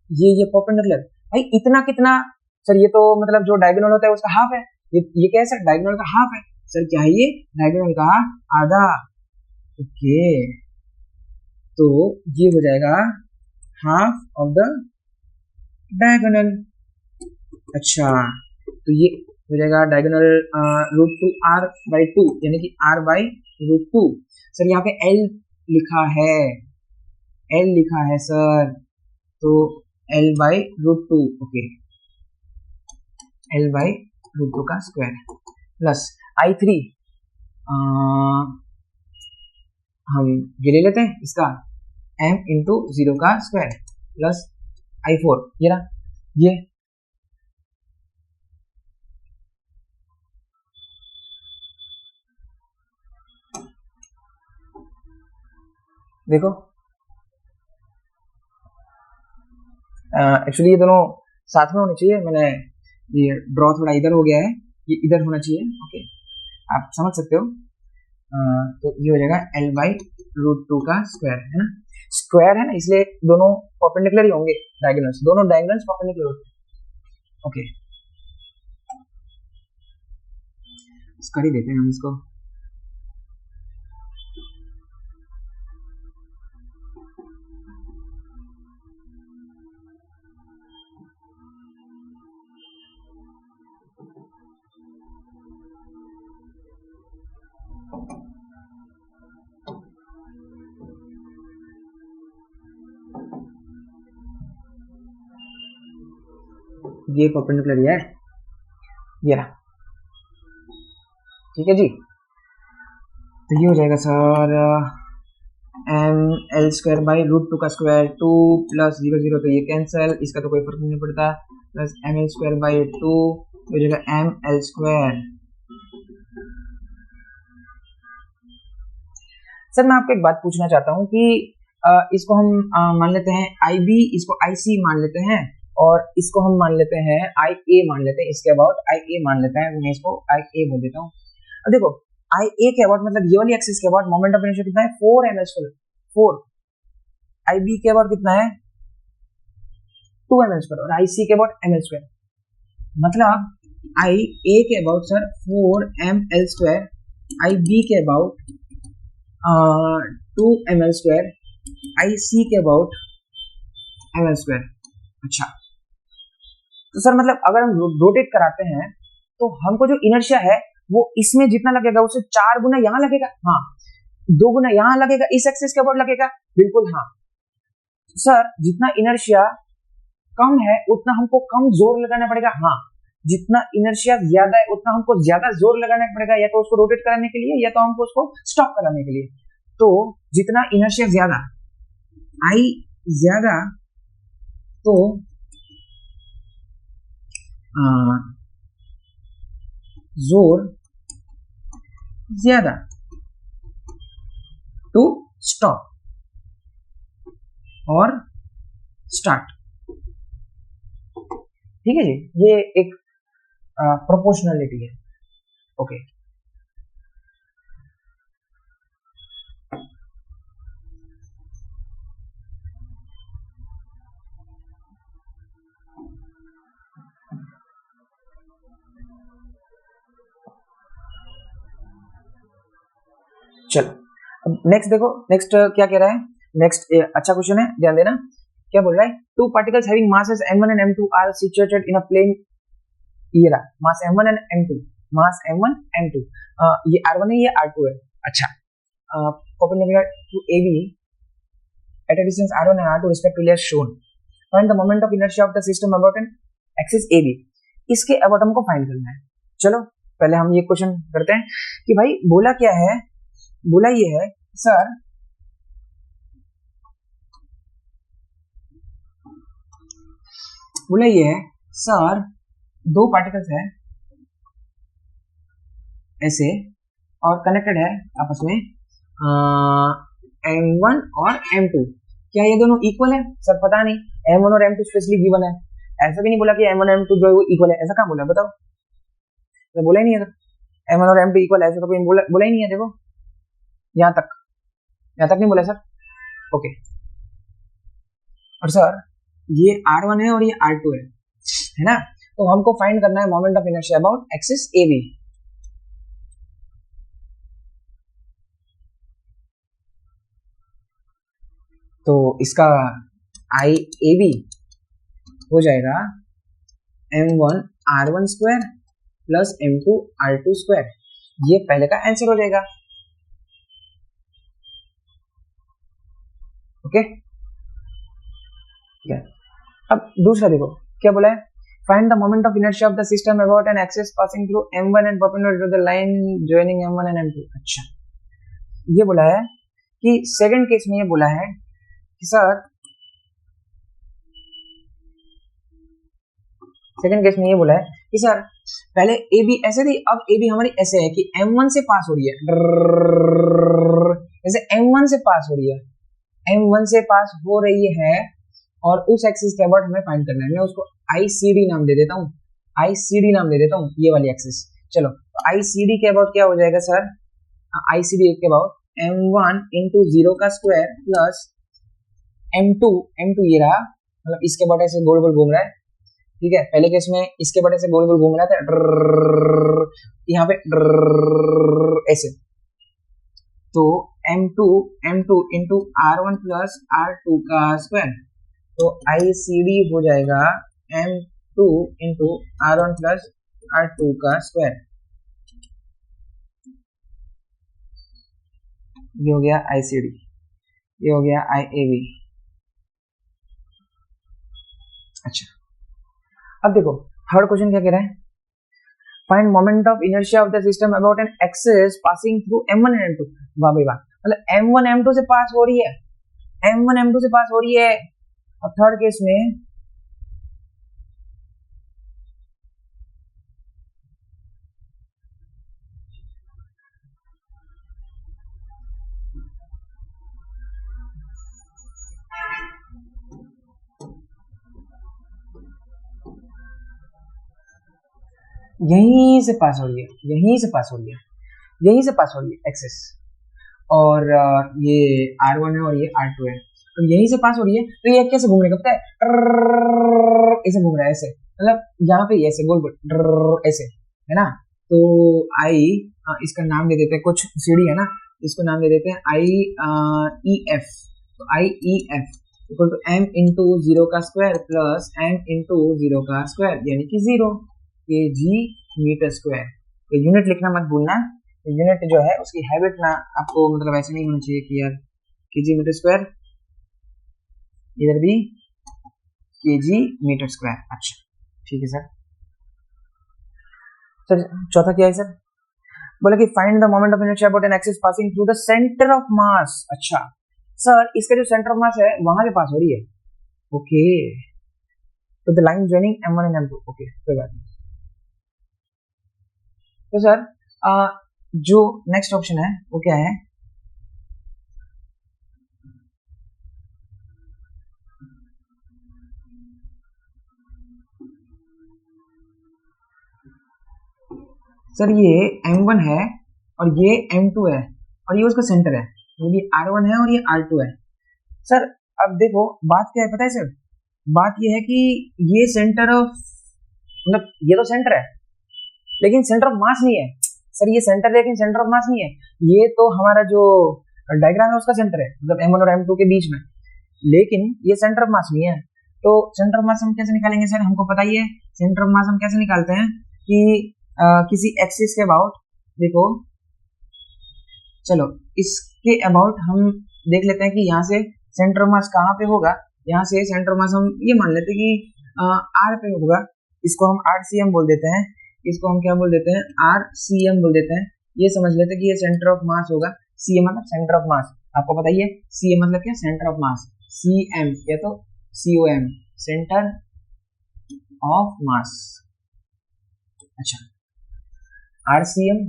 ये परपेंडिकुलर, भाई इतना कितना सर, ये तो मतलब जो डायगोनल होता है उसका हाफ है, ये क्या है सर, डायगोनल का हाफ है सर, क्या है ये, डायगोनल का आधा। ओके तो ये हो जाएगा हाफ ऑफ द डायगोनल। अच्छा तो ये हो जाएगा डायगोनल √2r/2 यानी कि r/√2। सर यहाँ पे L लिखा है सर, तो L/√2, ओके, L/√2 का स्क्वायर प्लस I3, हम ये ले लेते हैं इसका m इंटू 0 का स्क्वायर प्लस I4, ये ना, ये देखो, एक्चुअली ये दोनों साथ में होने चाहिए, मैंने ये ड्रॉ थोड़ा इधर हो गया है, ये इधर होना चाहिए, ओके, आप समझ सकते हो। तो ये हो जाएगा L/√2 का स्क्वायर, है ना, स्क्वायर है ना, इसलिए दोनों परपेंडिकुलर ही होंगे, डायगोनल्स, दोनों डायगोनल्स परपेंडिकुलर होते हैं, ओके, कर ही देते हैं हम इसको। ये परपेंडिकुलर है, ये रहा, ठीक है जी। तो ये हो जाएगा सर ml² का स्क्वायर 2 प्लस 0 0, तो ये कैंसिल, इसका तो कोई फर्क नहीं पड़ता, प्लस ml²/2 हो जाएगा ml²। सर मैं आपको एक बात पूछना चाहता हूँ कि इसको हम मान लेते हैं IB, इसको IC मान लेते हैं, और इसको हम मान लेते हैं IA मान लेते हैं, इसके अबाउट IA मान लेते हैं, मैं इसको IA बोल देता हूँ। अब देखो IA के अबाउट मतलब ये वाली एक्सिस के अबाउट मोमेंट ऑफ इनर्शिया कितना है, 4 ml², 4, IB के अबाउट कितना है, 2 ml², और IC के अबाउट ml², मतलब IA के अबाउट सर 4 ml², IB के अबाउट 2 ml², IC के अबाउट ml²। अच्छा, तो सर मतलब अगर हम रोटेट कराते हैं तो हमको जो इनर्शिया है वो इसमें जितना लगेगा उससे 4 गुना यहाँ लगेगा, हाँ, 2 गुना यहाँ लगेगा, इस एक्सिस के अबाउट लगेगा, बिल्कुल हाँ। सर जितना इनर्शिया कम है उतना हमको कम जोर लगाना पड़ेगा, हाँ, जितना इनर्शिया ज्यादा है उतना हमको ज्यादा जोर लगाना पड़ेगा, या तो उसको रोटेट कराने के लिए या तो हमको उसको स्टॉप कराने के लिए। तो जितना इनर्शिया ज्यादा, I ज्यादा, तो जोर ज्यादा टू स्टॉप और स्टार्ट, ठीक है जी, ये एक प्रोपोर्शनलिटी है, ओके। चलो अब नेक्स्ट देखो, नेक्स्ट क्या कह रहा है, नेक्स्ट अच्छा क्वेश्चन है, ध्यान देना, क्या बोल रहा है, two particles having masses m1 and m2 are situated in a plane, ये रहा मास m1 and m2, mass m1 m2, ये r1 है, ये r2 है, अच्छा, perpendicular to AB at a distance r1 and r2 respectively as shown, find the moment of inertia of the system about an axis AB, इसके अबाउट हमको फाइंड करना है। चलो पहले हम ये क्वेश्चन करते हैं कि भाई बोला क्या है, बोला ये है सर, बोला ये है सर, दो पार्टिकल्स है ऐसे और कनेक्टेड है आपस में m1 और m2, क्या ये दोनों इक्वल है सर, पता नहीं, m1 और m2 स्पेशली गिवन है, ऐसा भी नहीं बोला कि m1 m2 जो है वो इक्वल है, ऐसा कहाँ बोला बताओ, तो बोला ही नहीं है सर m1 और m2 इक्वल है, ऐसा तो कोई बोला ही नहीं है, देखो यहाँ तक नहीं बोला सर, ओके। और सर ये r1 है और ये r2 है ना, तो हमको फाइंड करना है moment of inertia about axis AB, तो इसका IAB हो जाएगा m1 r1 square plus m2r2 ये पहले का आंसर हो जाएगा। ओके अब दूसरा देखो क्या बोला है, find the moment of inertia of the system about an axis passing through m1 and perpendicular to the line joining m1 and m2। अच्छा ये बोला है कि सेकंड केस में ये बोला है कि सर सेकंड केस में ये बोला है कि सर पहले ए बी ऐसे थी, अब ए बी हमारी ऐसे है कि m1 से पास हो रही है, जैसे m1 से पास हो रही है, m1 से पास हो रही है और उस एक्सिस के अबाउट हमें फाइंड करना है। मैं उसको ICD नाम दे देता हूँ, ICD नाम दे देता हूँ, ये वाली एक्सिस। चलो तो ICD के अबाउट क्या हो जाएगा सर, ICD के अबाउट m1 इंटू 0 का स्क्वायर प्लस m2 ये रहा, मतलब इसके अबाउट ऐसे गोल गोल घूम रहा है, ठीक है। पहले केस में इसके अबाउट ऐसे गोल गोल घूम रहा था, यहाँ पे ऐसे, तो m2 into r1 plus r2 का स्क्वायर, तो ICD हो जाएगा m2 into r1 plus r2 का स्क्वायर, ये हो गया ICD, ये हो गया IAB। अच्छा अब देखो थर्ड क्वेश्चन क्या कह रहा है, find moment of inertia of the system about an axis passing through m1 and m2। वाह भाई वाह, मतलब m1 m2 से पास हो रही है, m1 m2 से पास हो रही है। अब थर्ड केस में यहीं से पास हो रही है, यहीं से पास हो रही है, यहीं से पास हो रही है एक्सिस, और ये r1 है और ये r2 है, तो यहीं से पास हो रही है। तो ये कैसे घूम रहा है पता है, ऐसे घूम रहा है, ऐसे मतलब यहाँ पे ऐसे गोल गोल ऐसे है ना। तो आई इसका नाम दे देते हैं, कुछ सीढ़ी है ना, इसको नाम दे देते हैं IEF। तो IEF equal to m into 0 का स्क्वायर प्लस m इंटू 0 का स्क्वायर यानी कि 0 kg मीटर स्क्वायर। तो यूनिट लिखना मत भूलना, यूनिट जो है उसकी हैबिट ना आपको मतलब ऐसे नहीं होना चाहिए कि यार kg मीटर स्क्वायर, इधर भी kg मीटर स्क्वायर। अच्छा ठीक है सर। सर चौथा क्या है सर, बोला कि find the moment of inertia about an axis passing through the centre of mass. अच्छा सर इसका जो सेंटर ऑफ मास है वहां के पास हो रही है, ओके, तो the line joining m1 and m2, okay कोई बात नहीं। तो सर जो नेक्स्ट ऑप्शन है वो क्या है, सर ये m1 है और ये m2 है और ये उसका सेंटर है, ये r1 है और ये r2 है। सर अब देखो बात क्या है पता है सर, बात ये है कि ये सेंटर ऑफ मतलब ये तो सेंटर है लेकिन सेंटर ऑफ मास नहीं है सर, ये सेंटर है लेकिन सेंटर ऑफ मास नहीं है। ये तो हमारा जो डायग्राम है उसका सेंटर है, मतलब m1 और m2 के बीच में, लेकिन ये सेंटर ऑफ मास नहीं है। तो सेंटर ऑफ मास हम कैसे निकालेंगे सर, हमको पता ही है सेंटर ऑफ मास हम कैसे निकालते हैं कि किसी एक्सिस के अबाउट, देखो चलो इसके अबाउट हम देख लेते हैं कि यहाँ से सेंटर ऑफ मास कहाँ पे होगा। यहाँ से सेंटर ऑफ मास हम ये मान लेते हैं कि R पे होगा, इसको हम RCM बोल देते हैं, इसको हम क्या बोल देते हैं RCM बोल देते हैं। ये समझ लेते हैं कि ये सेंटर ऑफ मास होगा, CM मतलब सेंटर ऑफ मास, आपको पता ही है CM मतलब क्या, सेंटर ऑफ मास, CM या तो COM सेंटर ऑफ मास। अच्छा RCM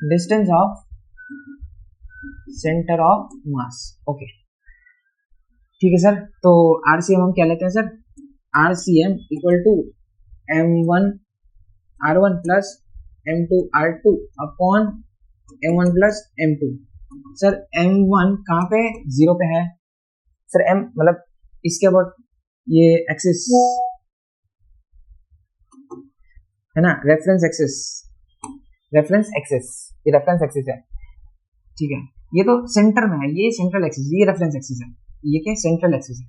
distance of centre of mass, okay ठीक है सर। तो RCM हम क्या लेते हैं sir, RCM equal to m1 r1 plus m2 r2 upon m1 plus m2। Sir m1 कहाँ पे, 0 पे है सर, m मतलब इसके अबाउट ये एक्सिस है ना, रेफरेंस एक्सिस, रेफरेंस एक्सिस, ये रेफरेंस एक्सिस है, ठीक है। ये तो सेंटर में है, ये सेंट्रल एक्सिस, ये रेफरेंस एक्सिस है, ये क्या सेंट्रल एक्सिस है।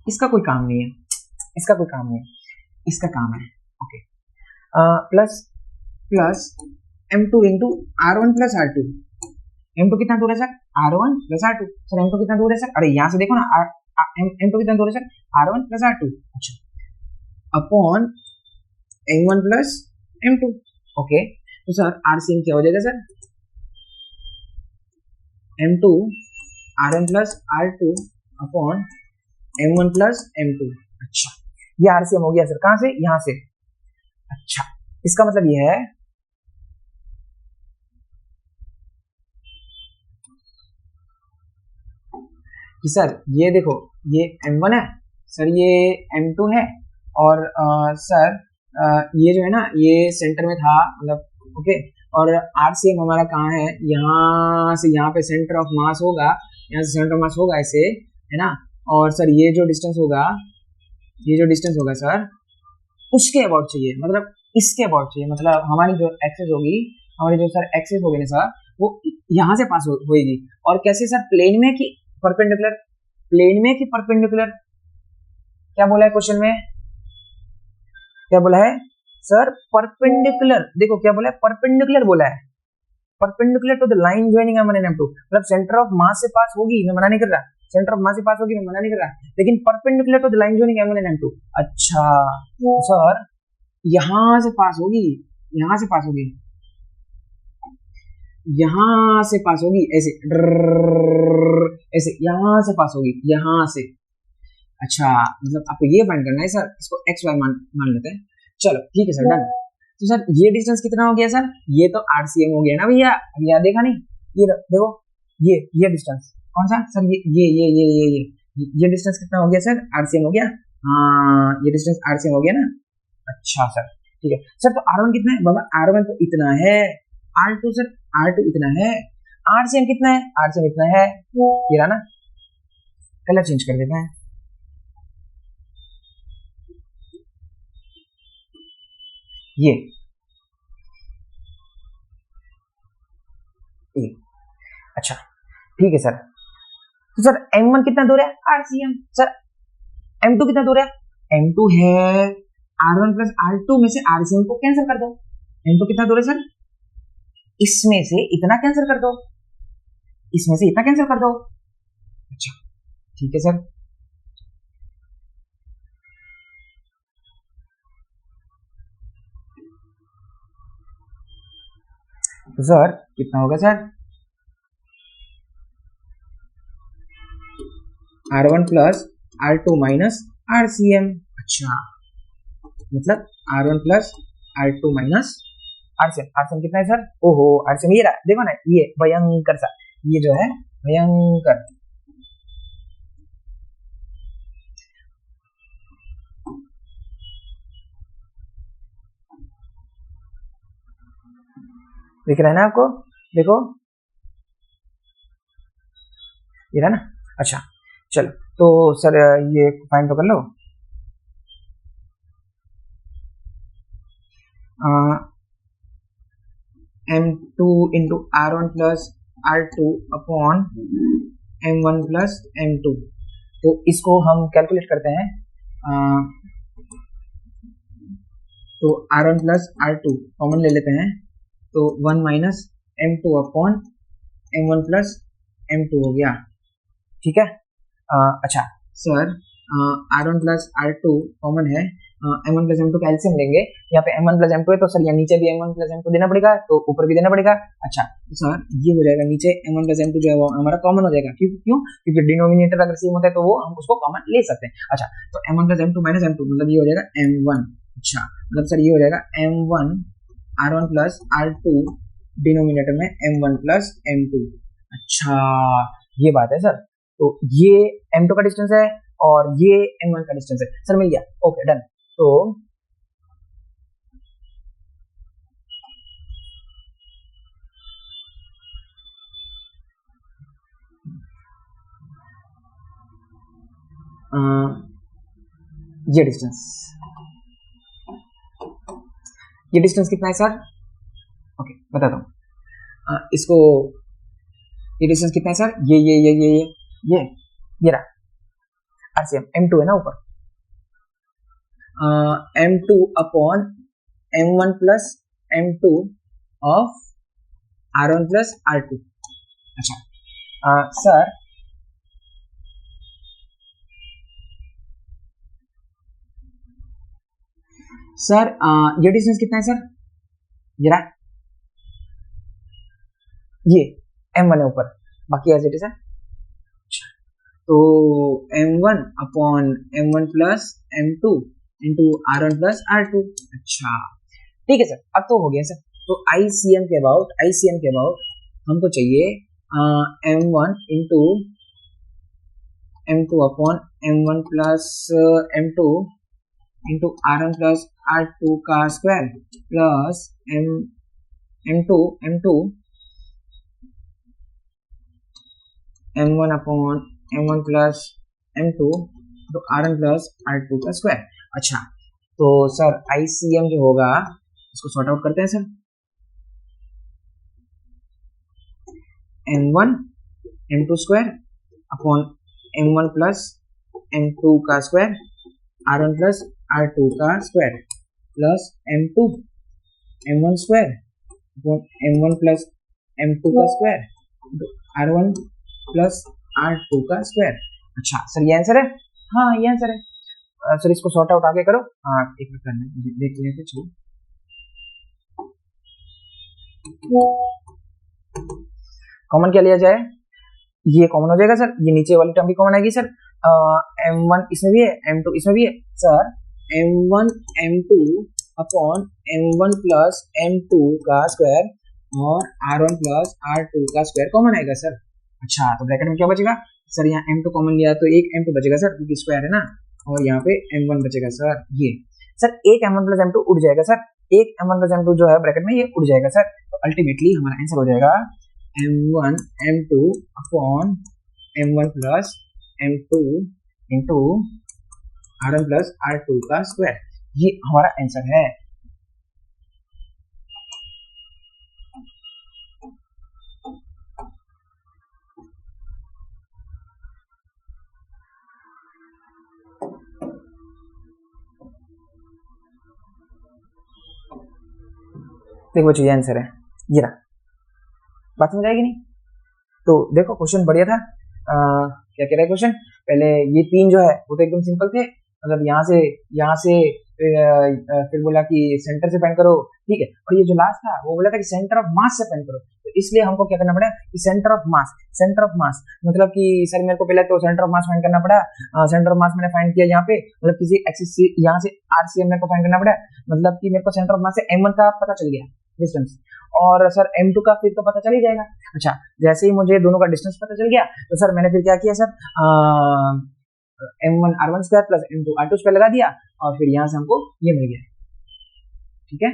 इसका कोई काम नहीं है, इसका कोई काम नहीं है, इसका काम है। Okay, plus m2 into r1 plus r2। m2 कितना दूर है sir? r1 plus r2। Sir m2 कितना दूर है सर? अरे यहाँ से देखो ना, m2 कितना दूर है सर? r1 plus r2। अच्छा, upon m1 plus m2। Okay, तो सर RCM क्या हो जाएगा sir? m2 r1 plus r2 upon m1 plus m2। अच्छा, ये RCM हो गया सर। कहां से? यहां से। अच्छा, इसका मतलब ये है कि सर ये देखो, ये m1 है सर, ये m2 है, और सर ये जो है ना, ये सेंटर में था, मतलब ओके। और RCM हमारा कहाँ है? यहाँ से यहाँ पे सेंटर ऑफ मास होगा, यहाँ से सेंटर ऑफ मास होगा ऐसे, है ना। और सर ये जो डिस्टेंस होगा, ये जो डिस्टेंस होगा सर, उसके अबाउट चाहिए, मतलब इसके अबाउट चाहिए, मतलब हमारी जो एक्सेस होगी, हमारी जो सर एक्सेस होगी ना सर, वो यहाँ से पास होगी। और कैसे सर? प्लेन में कि परपेंडिकुलर? प्लेन में कि परपेंडिकुलर? क्या बोला है क्वेश्चन में? क्या बोला है सर? परपेंडिकुलर। देखो क्या बोला है? परपेंडिकुलर बोला है, perpendicular to the line joining m1 and m2। मतलब सेंटर ऑफ मास से पास होगी, मैं मना नहीं कर रहा, सेंटर ऑफ मास से पास होगी, मैं मना नहीं कर रहा, लेकिन perpendicular to the line joining m1 and m2। अच्छा सर, यहां से पास होगी, यहां से पास होगी, यहां से पास होगी, ऐसे ऐसे यहां से पास होगी, यहां से। अच्छा, मतलब आपको ये फाइंड करना है सर, इसको एक्स वाई मान लेते हैं। चलो ठीक है सर, डन। तो सर ये डिस्टेंस कितना हो गया सर? ये तो RCM हो गया ना भैया, अभी यहाँ देखा नहीं, ये देखो, ये डिस्टेंस कौन सा सर? ये डिस्टेंस कितना हो गया सर? RCM हो गया। हाँ, ये डिस्टेंस RCM हो गया ना। अच्छा सर ठीक है सर, तो R1 कितना है बाबा? R1 तो इतना है, R2 सर, R2 इतना है, RCM कितना है? RCM इतना है, ये रहा ना। कलर चेंज कर देते हैं, ये अच्छा ठीक है सर। तो सर m1 कितना दूर है? RCM। सर m2 कितना दूर है? m2 है R1 प्लस R2 में से RCM को कैंसिल कर दो। m2 कितना दूर है सर? इसमें से इतना कैंसिल कर दो, इसमें से इतना कैंसिल कर दो। अच्छा ठीक है सर। तो सर कितना होगा sir? R1 plus R2 minus RCM। अच्छा, मतलब R1 plus R2 minus RCM। RCM कितना है सर? ओहो, RCM ये रहा, देखो ना, ये भयंकर सा, ये जो है भयंकर। दिख रहा है ना आपको? देखो ये रहा ना। अच्छा चलो, तो सर ये फाइंड तो कर लो। m2 into R1 plus R2 upon m1 plus m2। तो इसको हम कैलकुलेट करते हैं। तो R1 प्लस R2 कॉमन ले लेते हैं, तो 1 minus m2 upon m1 plus m2 हो गया। ठीक है। अच्छा sir, R1 plus R2 common है, m1 प्लस m2 का एलसीएम लेंगे। यहाँ पे m1 प्लस m2 है, तो सर यहाँ नीचे भी m1 प्लस m2 देना पड़ेगा, तो ऊपर भी देना पड़ेगा। अच्छा तो सर ये हो जाएगा, नीचे m1 प्लस m2 जो है वो हमारा कॉमन हो जाएगा। क्यों? क्योंकि डिनोमिनेटर अगर सेम होता है तो वो हम उसको कॉमन ले सकते हैं। अच्छा, तो m1 plus m2 minus m2 मतलब ये हो जाएगा m1। अच्छा, मतलब सर ये हो जाएगा m1 R1 plus R2 denominator में m1 प्लस m2। अच्छा ये बात है सर। तो ये m2 का डिस्टेंस है और ये m1 का डिस्टेंस है सर, मिल गया। Okay done. तो ये डिस्टेंस कितना है सर? ओके बताता हूँ इसको। ये डिस्टेंस कितना है सर? ये रहा RCM, m2 है ना ऊपर। m2 upon m1 plus m2 of r1 plus r2। अच्छा सर ये डिस्टेंस कितना है सर? ये रहा, ये m1 है ऊपर, बाकी एज इट इज है। तो m1 upon m1 plus m2 into r1 plus r2। अच्छा ठीक है सर, अब तो हो गया सर। तो ICM के अबाउट हमको चाहिए m1 into m2 upon m1 plus m2 into r1 plus r2 का square plus m2 m1 upon m1 plus m2 तो r1 प्लस r2 का स्क्वायर। अच्छा तो सर ICM जो होगा इसको सॉर्ट आउट करते हैं sir. m1 m2 square upon m1 plus m2 का स्क्वायर r1 प्लस r2 का square plus m2 m1 square upon m1 plus m2 का स्क्वायर r1 प्लस r2 का स्क्वायर। अच्छा सर ये आंसर है? हाँ ये आंसर है सर। इसको सॉर्ट आउट आगे करो। हाँ एक मिनट करना देख लेते चलो। कॉमन क्या लिया जाए? ये कॉमन हो जाएगा सर, ये नीचे वाली टर्म भी कॉमन आएगी सर। m1 इसमें भी है, m2 इसमें भी है sir. m1 m2 upon m1 plus m2 का स्क्वायर और r1 प्लस r2 का स्क्वायर कॉमन आएगा सर। अच्छा तो ब्रैकेट में क्या बचेगा सर? यहाँ m2 कॉमन लिया तो एक m2 बचेगा सर क्योंकि स्क्वायर है ना, और यहाँ पे m1 बचेगा सर। ये सर एक m1 प्लस m2 उड़ जाएगा सर, एक m1 प्लस m2 जो है ब्रैकेट में ये उड़ जाएगा सर। तो अल्टीमेटली हमारा आंसर हो जाएगा m1 m2 upon m1 plus m2 into r1 plus r2 का स्क्वायर। ये हमारा आंसर है। देखो ये आंसर है, ये रहा। बात समझ आएगी नहीं? तो देखो क्वेश्चन बढ़िया था। क्या कह रहा है क्वेश्चन? पहले ये तीन जो है वो तो एकदम सिंपल थे, मतलब यहाँ से फिर बोला कि सेंटर से पॉइंट करो, ठीक है। और ये जो लास्ट था वो बोला था कि सेंटर ऑफ मास से पॉइंट करो। तो इसलिए हमको क्या करना पड़ा कि सेंटर ऑफ मास मतलब कि सर मेरे को पहले तो सेंटर ऑफ मास फाइंड करना पड़ा। सेंटर ऑफ मास मैंने फाइंड किया यहाँ पे, मतलब किसी एक्सिस से यहाँ से RCM मेरे को फाइंड करना पड़ा, मतलब कि मेरे को सेंटर ऑफ मास से m1 का पता चल गया डिस्टेंस, और सर m2 का फिर तो पता चल ही जाएगा। अच्छा जैसे ही मुझे दोनों का डिस्टेंस पता चल गया तो सर मैंने फिर क्या किया sir, m1 r1 square plus m2 r2 square लगा दिया और फिर यहाँ से हमको ये मिल गया, ठीक है।